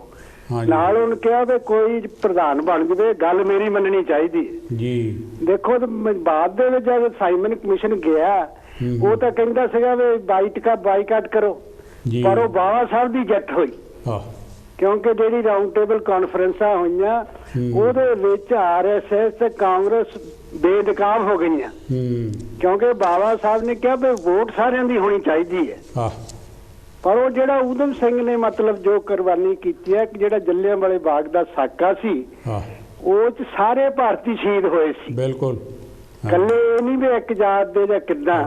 ਨਾਲ ਉਹਨੇ ਕਿਹਾ ਵੀ ਕੋਈ ਪ੍ਰਧਾਨ ਬਣ ਜਾਵੇ, ਗੱਲ ਮੇਰੀ ਮੰਨਣੀ ਚਾਹੀਦੀ ਜੀ। ਦੇਖੋ ਬਾਅਦ ਦੇ ਵਿੱਚ ਜਦ ਸਾਈਮਨ ਕਮਿਸ਼ਨ ਗਿਆ, ਉਹ ਤਾਂ ਕਹਿੰਦਾ ਸੀਗਾ ਵੀ ਬਾਈਕਾਟ ਕਰੋ, ਪਰ ਉਹ ਬਾਬਾ ਸਾਹਿਬ ਦੀ ਜਿੱਤ ਹੋਈ, ਕਿਉਂਕਿ ਜਿਹੜੀ ਰਾਉਂਡ ਟੇਬਲ ਕਾਨਫਰੰਸਾਂ ਹੋਈਆਂ ਉਹਦੇ ਵਿੱਚ RSS ਤੇ ਕਾਂਗਰਸ ਬੇਨਕਾਬ ਹੋ ਗਈਆਂ, ਕਿਉਂਕਿ ਬਾਬਾ ਸਾਹਿਬ ਨੇ ਕਿਹਾ ਵੀ ਵੋਟ ਸਾਰਿਆਂ ਦੀ ਹੋਣੀ ਚਾਹੀਦੀ ਹੈ। ਪਰ ਉਹ ਜਿਹੜਾ ਊਧਮ ਸਿੰਘ ਨੇ ਮਤਲਬ ਜੋ ਕੁਰਬਾਨੀ ਕੀਤੀ ਹੈ, ਜਿਹੜਾ ਜੱਲਿਆਂਵਾਲੇ ਬਾਗ ਦਾ ਸਾਕਾ ਸੀ ਉਹ ਚ ਸਾਰੇ ਭਾਰਤੀ ਸ਼ਹੀਦ ਹੋਏ ਸੀ। ਬਿਲਕੁਲ, ਇਕੱਲੇ ਇਹ ਨਹੀਂ ਵੀ ਇੱਕ ਜਾਤ ਦੇ ਜਾਂ ਕਿੱਦਾਂ,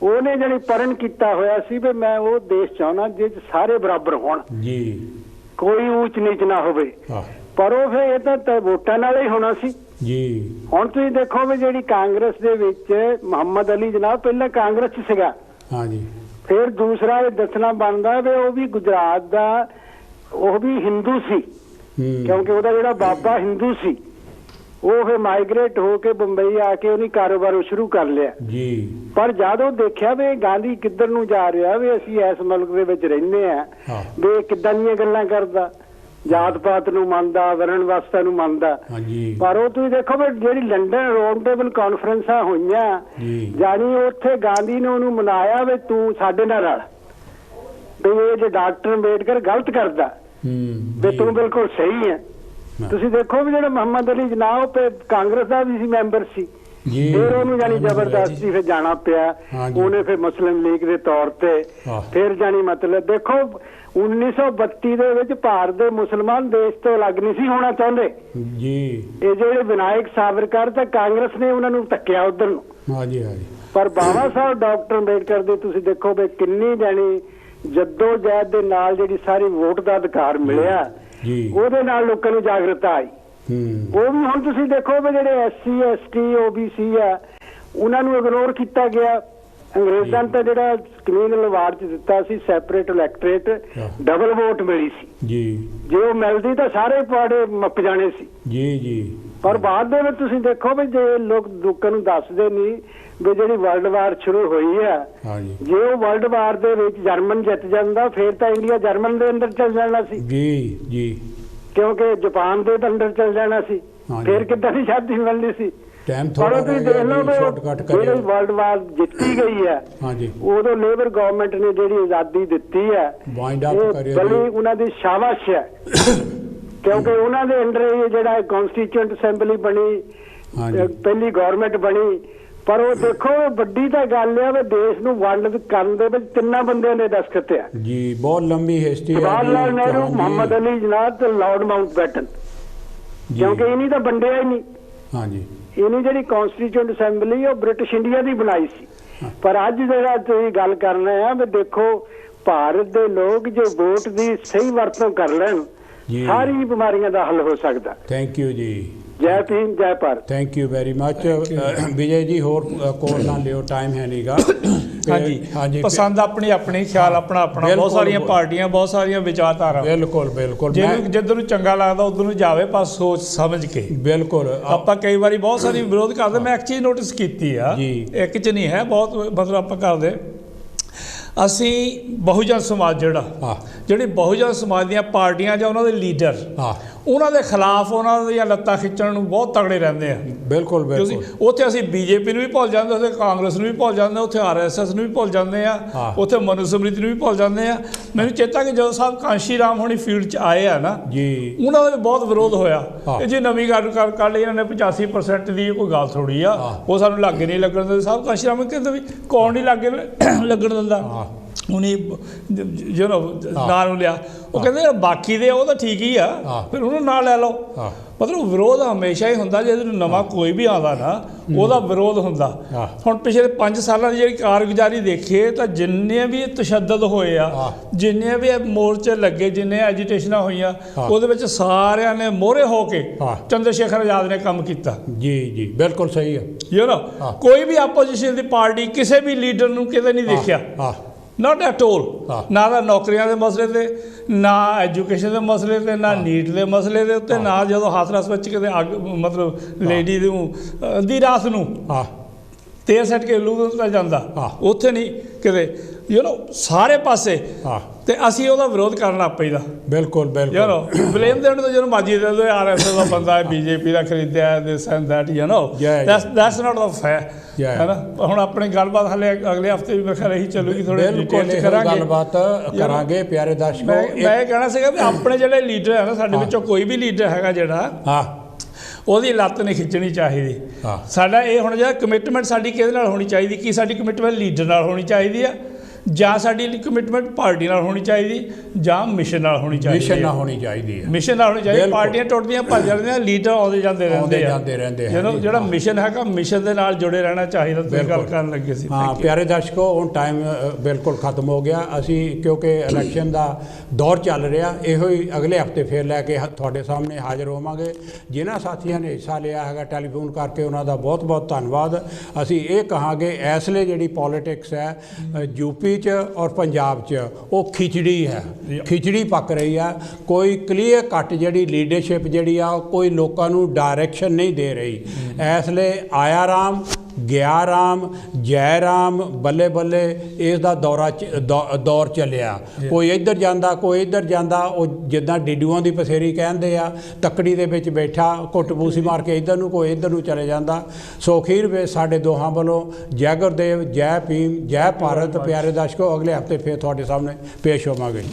ਉਹਨੇ ਜਿਹੜੀ ਪਰਨ ਕੀਤਾ ਹੋਇਆ ਸੀ ਵੀ ਮੈਂ ਉਹ ਦੇਸ਼ ਚਾਹੁੰਦਾ ਜਿਸ ਚ ਸਾਰੇ ਬਰਾਬਰ ਹੋਣ ਜੀ, ਕੋਈ ਊਚ ਨੀਚ ਨਾ ਹੋਵੇ। ਪਰ ਉਹ ਫਿਰ ਇਹ ਤਾਂ ਵੋਟਾਂ ਨਾਲ ਹੀ ਹੋਣਾ ਸੀ ਜੀ। ਹੁਣ ਤੁਸੀਂ ਦੇਖੋ ਵੀ ਜਿਹੜੀ ਕਾਂਗਰਸ ਦੇ ਵਿੱਚ ਮੁਹੰਮਦ ਅਲੀ ਜਨਾਬ ਪਹਿਲਾਂ ਕਾਂਗਰਸ ਚ ਸੀਗਾ, ਹਾਂਜੀ, ਫਿਰ ਦੂਸਰਾ ਇਹ ਦੱਸਣਾ ਬਣਦਾ ਵੀ ਉਹ ਵੀ ਗੁਜਰਾਤ ਦਾ, ਉਹ ਵੀ ਹਿੰਦੂ ਸੀ ਕਿਉਂਕਿ ਉਹਦਾ ਜਿਹੜਾ ਬਾਬਾ ਹਿੰਦੂ ਸੀ। ਉਹ ਫਿਰ ਮਾਈਗ੍ਰੇਟ ਹੋ ਕੇ ਬੰਬਈ ਆ ਕੇ ਉਹਨੇ ਕਾਰੋਬਾਰ ਸ਼ੁਰੂ ਕਰ ਲਿਆ ਜੀ। ਪਰ ਜਦ ਉਹ ਦੇਖਿਆ ਵੀ ਗਾਂਧੀ ਕਿੱਧਰ ਨੂੰ ਜਾ ਰਿਹਾ, ਵੀ ਅਸੀਂ ਇਸ ਮੁਲਕ ਦੇ ਵਿੱਚ ਰਹਿੰਦੇ ਆ, ਵੀ ਕਿੱਦਾਂ ਦੀਆਂ ਗੱਲਾਂ ਕਰਦਾ, ਜਾਤ ਪਾਤ ਨੂੰ ਮੰਨਦਾ, ਵਰਣ ਵਸਤਾ ਨੂੰ ਮੰਨਦਾ। ਪਰ ਉਹ ਤੁਸੀਂ ਦੇਖੋ ਵੀ ਜਿਹੜੀ ਲੰਡਨ ਰਾਉਂਡ ਟੇਬਲ ਕਾਨਫਰੰਸਾਂ ਹੋਈਆਂ, ਜਾਨੀ ਉੱਥੇ ਗਾਂਧੀ ਨੇ ਉਹਨੂੰ ਮਨਾਇਆ ਵੀ ਤੂੰ ਸਾਡੇ ਨਾਲ ਰਲ, ਵੀ ਇਹ ਜੇ ਡਾਕਟਰ ਅੰਬੇਡਕਰ ਗਲਤ ਕਰਦਾ ਵੀ ਤੂੰ ਬਿਲਕੁਲ ਸਹੀ ਹੈ। ਤੁਸੀਂ ਦੇਖੋ ਵੀ ਜਿਹੜਾ ਮੁਹੰਮਦ ਅਲੀ ਜਨਾਬ ਤੇ ਕਾਂਗਰਸ ਦਾ ਵੀ ਸੀ ਮੈਂਬਰ ਸੀ, ਫਿਰ ਉਹਨੂੰ ਜਾਨੀ ਜ਼ਬਰਦਸਤੀ ਫਿਰ ਜਾਣਾ ਪਿਆ, ਉਹਨੇ ਫਿਰ ਮੁਸਲਿਮ ਲੀਗ ਦੇ ਤੌਰ ਤੇ ਫਿਰ ਜਾਨੀ ਮਤਲਬ ਦੇਖੋ 1932 ਦੇ ਵਿੱਚ ਭਾਰਤ ਦੇ ਮੁਸਲਮਾਨ ਦੇਸ਼ ਤੋਂ ਅਲੱਗ ਨਹੀਂ ਸੀ ਹੋਣਾ ਚਾਹੁੰਦੇ ਜੀ। ਇਹ ਜਿਹੜੇ ਵਿਨਾਇਕ ਸਾਵਰਕਰ ਤੇ ਕਾਂਗਰਸ ਨੇ ਉਹਨਾਂ ਨੂੰ ਧੱਕਿਆ ਉਧਰ ਨੂੰ, ਪਰ ਬਾਬਾ ਸਾਹਿਬ ਡਾਕਟਰ ਅੰਬੇਡਕਰ ਦੇ ਤੁਸੀਂ ਦੇਖੋ ਵੀ ਕਿੰਨੀ ਜਾਨੀ ਜੱਦੋ ਜਹਿਦ ਦੇ ਨਾਲ ਜਿਹੜੀ ਸਾਰੀ ਵੋਟ ਦਾ ਅਧਿਕਾਰ ਮਿਲਿਆ, ਉਹਦੇ ਨਾਲ ਲੋਕਾਂ ਨੂੰ ਜਾਗਰੂਕਤਾ ਆਈ। ਉਹ ਵੀ ਹੁਣ ਤੁਸੀਂ ਦੇਖੋ ਵੀ ਜਿਹੜੇ SC ST OBC ਆ ਉਹਨਾਂ ਨੂੰ ਇਗਨੋਰ ਕੀਤਾ ਗਿਆ। ਅੰਗਰੇਜ਼ਾਂ ਨੇ ਤਾਂ ਜਿਹੜਾ ਕਮਿਊਨਲ ਅਵਾਰਡ ਚ ਦਿੱਤਾ ਸੀ ਸੈਪਰੇਟ ਇਲੈਕਟੋਰੇਟ, ਡਬਲ ਵੋਟ ਮਿਲੀ ਸੀ ਜੀ, ਜੇ ਉਹ ਮਿਲਦੀ ਤਾਂ ਸਾਰੇ ਪਾੜੇ ਮੁੱਕ ਜਾਣੇ ਸੀ ਜੀ। ਪਰ ਬਾਅਦ ਦੇ ਵਿੱਚ ਤੁਸੀਂ ਦੇਖੋ ਵੀ ਜੇ ਲੋਕਾਂ ਨੂੰ ਦੱਸਦੇ ਨਹੀਂ ਵੀ ਜਿਹੜੀ ਵਰਲਡ ਵਾਰ ਸ਼ੁਰੂ ਹੋਈ ਆ, ਜੇ ਉਹ ਵਰਲਡ ਵਾਰ ਦੇ ਵਿੱਚ ਜਰਮਨ ਜਿੱਤ ਜਾਂਦਾ ਫਿਰ ਤਾਂ ਇੰਡੀਆ ਜਰਮਨ ਦੇ ਅੰਦਰ ਚਲ ਜਾਣਾ ਸੀ ਜੀ, ਕਿਉਂਕਿ ਜਾਪਾਨ ਦੇ ਅੰਦਰ ਚਲ ਜਾਣਾ ਸੀ, ਫਿਰ ਕਿੱਦਾਂ ਦੀ ਸ਼ਾਦੀ ਮਿਲਣੀ ਸੀ। ਪਰ ਤੁਸੀਂ ਦੇਖ ਲਓ ਜਿਹੜੀ ਵਰਲਡ ਵਾਰ ਜਿੱਤੀ ਗਈ ਹੈ, ਉਦੋਂ ਲੇਬਰ ਗਵਰਨਮੈਂਟ ਨੇ ਜਿਹੜੀ ਆਜ਼ਾਦੀ ਦਿੱਤੀ ਹੈ ਬੜੀ ਉਹਨਾਂ ਦੀ ਸ਼ਾਬਾਸ਼ ਹੈ, ਕਿਉਂਕਿ ਉਹਨਾਂ ਦੇ ਅੰਡਰ ਇਹ ਜਿਹੜਾ ਕਨਸਟੀਟਿਊਐਂਟ ਅਸੈਂਬਲੀ ਬਣੀ, ਪਹਿਲੀ ਗਵਰਨਮੈਂਟ ਬਣੀ। ਪਰ ਉਹ ਦੇਖੋ ਵੱਡੀ ਤਾਂ ਗੱਲ ਹੈ ਵੀ ਦੇਸ਼ ਨੂੰ ਵੰਡ ਕਰਨ ਦੇ ਵਿੱਚ ਤਿੰਨਾਂ ਬੰਦਿਆਂ ਦੇ ਦਸਤਖਤ ਆ ਜੀ, ਬਹੁਤ ਲੰਬੀ ਹਿਸਟਰੀ ਹੈ। ਜਵਾਹਰ ਲਾਲ ਨਹਿਰੂ, ਮੁਹੰਮਦ ਅਲੀ ਜਿਨਾਹ ਤੇ ਲਾਰਡ ਮਾਊਂਟਬੈਟਨ, ਕਿਉਂਕਿ ਇਹਨੀ ਤਾਂ ਵੰਡਿਆ ਹੀ ਨਹੀਂ। ਇਹਨੀ ਜਿਹੜੀ ਕਨਸਟੀਟਿਊਐਂਟ ਅਸੈਂਬਲੀ ਉਹ ਬ੍ਰਿਟਿਸ਼ ਇੰਡੀਆ ਦੀ ਬਣਾਈ ਸੀ। ਪਰ ਅੱਜ ਜਿਹੜਾ ਤੁਸੀਂ ਗੱਲ ਕਰਨਾ ਆ ਵੀ ਦੇਖੋ ਭਾਰਤ ਦੇ ਲੋਕ ਜੋ ਵੋਟ ਦੀ ਸਹੀ ਵਰਤੋਂ ਕਰ ਲੈਣ, ਸਾਰੀ ਬਿਮਾਰੀਆਂ ਦਾ ਹੱਲ ਹੋ ਸਕਦਾ। ਥੈਂਕ ਯੂ ਜੀ। ਜੈ ਭੀਮ, ਜੈ Bharat. Thank you very much Vijay ਜੀ। ਹੋਰ ਕੋਲ ਨਾ ਲਿਓ, ਟਾਈਮ ਹੈ ਨਹੀਂਗਾ। ਹਾਂਜੀ, ਪਸੰਦ ਆਪਣੀ ਆਪਣੀ, ਖਿਆਲ ਆਪਣਾ ਆਪਣਾ, ਬਹੁਤ ਸਾਰੀਆਂ ਪਾਰਟੀਆਂ, ਬਹੁਤ ਸਾਰੀਆਂ ਵਿਚਾਰਧਾਰਾ। ਬਿਲਕੁਲ ਬਿਲਕੁਲ, ਜਿੱਧਰ ਨੂੰ ਚੰਗਾ ਲੱਗਦਾ ਉਧਰ ਨੂੰ ਜਾਵੇ, ਪਰ ਸੋਚ ਸਮਝ ਕੇ। ਬਿਲਕੁਲ, ਆਪਾਂ ਕਈ ਵਾਰੀ ਬਹੁਤ ਸਾਰੀ ਵਿਰੋਧ ਕਰਦੇ। ਮੈਂ ਇੱਕ ਚੀਜ਼ ਨੋਟਿਸ ਕੀਤੀ ਆ, ਇੱਕ 'ਚ ਨਹੀਂ ਹੈ, ਬਹੁਤ ਮਤਲਬ ਆਪਾਂ ਕਰਦੇ। ਅਸੀਂ ਬਹੁਜਨ ਸਮਾਜ ਜਿਹੜੀ ਬਹੁਜਨ ਸਮਾਜ ਦੀਆਂ ਪਾਰਟੀਆਂ ਜਾਂ ਉਹਨਾਂ ਦੇ ਲੀਡਰ, ਉਹਨਾਂ ਦੇ ਖਿਲਾਫ ਉਹਨਾਂ ਦੀਆਂ ਲੱਤਾਂ ਖਿੱਚਣ ਨੂੰ ਬਹੁਤ ਤਗੜੇ ਰਹਿੰਦੇ ਆ। ਬਿਲਕੁਲ ਬਿਲਕੁਲ। ਉੱਥੇ ਅਸੀਂ BJP ਨੂੰ ਵੀ ਭੁੱਲ ਜਾਂਦੇ, ਉੱਥੇ ਕਾਂਗਰਸ ਨੂੰ ਵੀ ਭੁੱਲ ਜਾਂਦੇ, ਉੱਥੇ RSS ਨੂੰ ਵੀ ਭੁੱਲ ਜਾਂਦੇ ਆ, ਉੱਥੇ ਮਨੁਸਮ੍ਰਿਤੀ ਨੂੰ ਵੀ ਭੁੱਲ ਜਾਂਦੇ ਆ। ਮੈਨੂੰ ਚੇਤਾ ਕਿ ਜਦੋਂ ਸਾਹਿਬ ਕਾਂਸ਼ੀ ਰਾਮ ਹੋਣੀ ਫੀਲਡ 'ਚ ਆਏ ਆ ਨਾ ਜੀ, ਉਹਨਾਂ ਦਾ ਵੀ ਬਹੁਤ ਵਿਰੋਧ ਹੋਇਆ। ਇਹ ਜੇ ਨਵੀਂ ਗੱਲ ਕਰ ਲਈ ਇਹਨਾਂ ਨੇ 85% ਦੀ ਕੋਈ ਗੱਲ ਥੋੜੀ ਆ, ਉਹ ਸਾਨੂੰ ਲਾਗੇ ਨਹੀਂ ਲੱਗਣ ਦਿੰਦੇ। ਸਾਹਿਬ ਕਾਂਸ਼ੀ ਰਾਮ ਕਹਿੰਦੇ ਵੀ ਕੌਣ ਨਹੀਂ ਲਾਗੇ ਲੱਗਣ ਦਿੰਦਾ, ਉਹਨੇ ਨਾਂ ਨੂੰ ਲਿਆ। ਉਹ ਕਹਿੰਦੇ ਬਾਕੀ ਦੇ ਉਹ ਤਾਂ ਠੀਕ ਹੀ ਆ, ਫਿਰ ਉਹਨੂੰ ਨਾਂ ਲੈ ਲਓ। ਮਤਲਬ ਵਿਰੋਧ ਹਮੇਸ਼ਾ ਹੀ ਹੁੰਦਾ, ਜੇ ਨਵਾਂ ਕੋਈ ਵੀ ਆਉਂਦਾ ਨਾ ਉਹਦਾ ਵਿਰੋਧ ਹੁੰਦਾ। ਹੁਣ ਪਿਛਲੇ 5 ਸਾਲਾਂ ਦੀ ਜਿਹੜੀ ਕਾਰਗੁਜ਼ਾਰੀ ਦੇਖੀਏ ਤਾਂ ਜਿੰਨੇ ਵੀ ਤਸ਼ੱਦਦ ਹੋਏ ਆ, ਜਿੰਨੇ ਵੀ ਮੋਰਚੇ ਲੱਗੇ, ਜਿੰਨੇ ਐਜੀਟੇਸ਼ਨਾਂ ਹੋਈਆਂ, ਉਹਦੇ ਵਿੱਚ ਸਾਰਿਆਂ ਨੇ ਮੋਹਰੇ ਹੋ ਕੇ ਚੰਦਰ ਸ਼ੇਖਰ ਆਜ਼ਾਦ ਨੇ ਕੰਮ ਕੀਤਾ ਜੀ। ਜੀ ਬਿਲਕੁਲ ਸਹੀ ਆ। ਕੋਈ ਵੀ ਆਪੋਜੀਸ਼ਨ ਦੀ ਪਾਰਟੀ ਕਿਸੇ ਵੀ ਲੀਡਰ ਨੂੰ ਕਿਤੇ ਨਹੀਂ ਦੇਖਿਆ, ਨਾਟ ਐਟ ਆਲ, ਨਾ ਤਾਂ ਨੌਕਰੀਆਂ ਦੇ ਮਸਲੇ 'ਤੇ, ਨਾ ਐਜੂਕੇਸ਼ਨ ਦੇ ਮਸਲੇ 'ਤੇ, ਨਾ ਨੀਟ ਦੇ ਮਸਲੇ ਦੇ ਉੱਤੇ, ਨਾ ਜਦੋਂ ਹਾਥਰਸ ਵਿੱਚ ਕਿਤੇ ਅੱਗ ਮਤਲਬ ਲੇਡੀ ਨੂੰ ਅੱਧੀ ਰਾਤ ਨੂੰ ਤੇਲ ਸੱਟ ਕੇ ਲੂ ਦਿੱਤਾ ਜਾਂਦਾ, ਉੱਥੇ ਨਹੀਂ ਕਿਤੇ ਸਾਰੇ ਪਾਸੇ। ਤੇ ਅਸੀਂ ਉਹਦਾ ਵਿਰੋਧ ਕਰਨ ਲੱਗ ਪਈਦਾ। ਬਿਲਕੁਲ ਬਿਲਕੁਲ। ਬਲੇਮ ਦੇਣ ਤੋਂ ਜਦੋਂ ਮਰਜ਼ੀ ਦੇ ਦਿਓ, RSS ਦਾ ਬੰਦਾ ਹੈ, BJP ਦਾ ਖਰੀਦਿਆ, this and that, that's not the fair, ਹੈ ਨਾ। ਹੁਣ ਆਪਣੀ ਗੱਲਬਾਤ ਹਾਲੇ ਅਗਲੇ ਹਫ਼ਤੇ ਵੀ ਮੇਰੇ ਖਿਆਲ ਇਹੀ ਚੱਲੂਗੀ, ਥੋੜ੍ਹੀ ਡਿਟੇਲ 'ਚ ਕਰਾਂਗੇ, ਗੱਲਬਾਤ ਕਰਾਂਗੇ। ਪਿਆਰੇ ਦਰਸ਼ਕੋ, ਮੈਂ ਇਹ ਕਹਿਣਾ ਸੀਗਾ ਵੀ ਆਪਣੇ ਜਿਹੜੇ ਲੀਡਰ ਹੈ ਨਾ, ਸਾਡੇ ਵਿੱਚੋਂ ਕੋਈ ਵੀ ਲੀਡਰ ਹੈਗਾ ਜਿਹੜਾ, ਉਹਦੀ ਲੱਤ ਨਹੀਂ ਖਿੱਚਣੀ ਚਾਹੀਦੀ। ਸਾਡਾ ਇਹ ਹੁਣ ਜਿਹੜਾ ਕਮਿਟਮੈਂਟ ਸਾਡੀ ਕਿਹਦੇ ਨਾਲ ਹੋਣੀ ਚਾਹੀਦੀ, ਕੀ ਸਾਡੀ ਕਮਿਟਮੈਂਟ ਲੀਡਰ ਨਾਲ ਹੋਣੀ ਚਾਹੀਦੀ ਆ, ਜਾਂ ਸਾਡੀ ਕਮਿਟਮੈਂਟ ਪਾਰਟੀ ਨਾਲ ਹੋਣੀ ਚਾਹੀਦੀ ਜਾਂ ਮਿਸ਼ਨ ਨਾਲ ਹੋਣੀ ਚਾਹੀਦੀ ਮਿਸ਼ਨ ਨਾਲ ਹੋਣੀ ਚਾਹੀਦੀ ਹੈ। ਮਿਸ਼ਨ ਨਾਲ ਹੋਣੀ ਚਾਹੀਦੀ। ਪਾਰਟੀਆਂ ਟੁੱਟਦੀਆਂ ਭੱਜ ਜਾਂਦੀਆਂ, ਲੀਡਰ ਆਉਂਦੇ ਜਾਂਦੇ ਰਹਿੰਦੇ ਜਿਹੜਾ ਮਿਸ਼ਨ ਹੈਗਾ ਮਿਸ਼ਨ ਦੇ ਨਾਲ ਜੁੜੇ ਰਹਿਣਾ ਚਾਹੀਦਾ। ਤੁਸੀਂ ਗੱਲ ਕਰਨ ਲੱਗੇ ਸੀ। ਹਾਂ ਪਿਆਰੇ ਦਰਸ਼ਕੋ, ਹੁਣ ਟਾਈਮ ਬਿਲਕੁਲ ਖਤਮ ਹੋ ਗਿਆ। ਅਸੀਂ ਕਿਉਂਕਿ ਇਲੈਕਸ਼ਨ ਦਾ ਦੌਰ ਚੱਲ ਰਿਹਾ, ਇਹੋ ਹੀ ਅਗਲੇ ਹਫਤੇ ਫੇਰ ਲੈ ਕੇ ਤੁਹਾਡੇ ਸਾਹਮਣੇ ਹਾਜ਼ਰ ਹੋਵਾਂਗੇ। ਜਿਨ੍ਹਾਂ ਸਾਥੀਆਂ ਨੇ ਹਿੱਸਾ ਲਿਆ ਹੈਗਾ ਟੈਲੀਫੋਨ ਕਰਕੇ, ਉਹਨਾਂ ਦਾ ਬਹੁਤ ਬਹੁਤ ਧੰਨਵਾਦ। ਅਸੀਂ ਇਹ ਕਹਾਂਗੇ ਇਸ ਲਈ ਜਿਹੜੀ ਪੋਲੀਟਿਕਸ ਹੈ ਯੂਪੀ 'ਚ ਔਰ ਪੰਜਾਬ 'ਚ ਉਹ ਖਿਚੜੀ ਹੈ, ਖਿਚੜੀ ਪੱਕ ਰਹੀ ਆ। ਕੋਈ ਕਲੀਅਰ ਕੱਟ ਜਿਹੜੀ ਲੀਡਰਸ਼ਿਪ ਜਿਹੜੀ ਆ ਕੋਈ ਲੋਕਾਂ ਨੂੰ ਡਾਇਰੈਕਸ਼ਨ ਨਹੀਂ ਦੇ ਰਹੀ। ਇਸ ਲਈ ਆਇਆ ਰਾਮ ਗਿਆ ਰਾਮ ਜੈ ਰਾਮ ਬੱਲੇ ਬੱਲੇ ਇਸ ਦਾ ਦੌਰ ਚੱਲਿਆ। ਕੋਈ ਇੱਧਰ ਜਾਂਦਾ ਕੋਈ ਇੱਧਰ ਜਾਂਦਾ। ਉਹ ਜਿੱਦਾਂ ਡਿਡੂਆਂ ਦੀ ਪਸੇਰੀ ਕਹਿੰਦੇ ਆ, ਤੱਕੜੀ ਦੇ ਵਿੱਚ ਬੈਠਾ ਘੁੱਟ ਪੂਸੀ ਮਾਰ ਕੇ ਇੱਧਰ ਨੂੰ ਕੋਈ ਇੱਧਰ ਨੂੰ ਚਲੇ ਜਾਂਦਾ। ਸੋ ਅਖੀਰ ਵਿੱਚ ਸਾਡੇ ਦੋਹਾਂ ਵੱਲੋਂ ਜੈ ਗੁਰਦੇਵ, ਜੈ ਭੀਮ, ਜੈ ਭਾਰਤ। ਪਿਆਰੇ ਦਰਸ਼ਕੋ, ਅਗਲੇ ਹਫ਼ਤੇ ਫਿਰ ਤੁਹਾਡੇ ਸਾਹਮਣੇ ਪੇਸ਼ ਹੋਵਾਂਗੇ।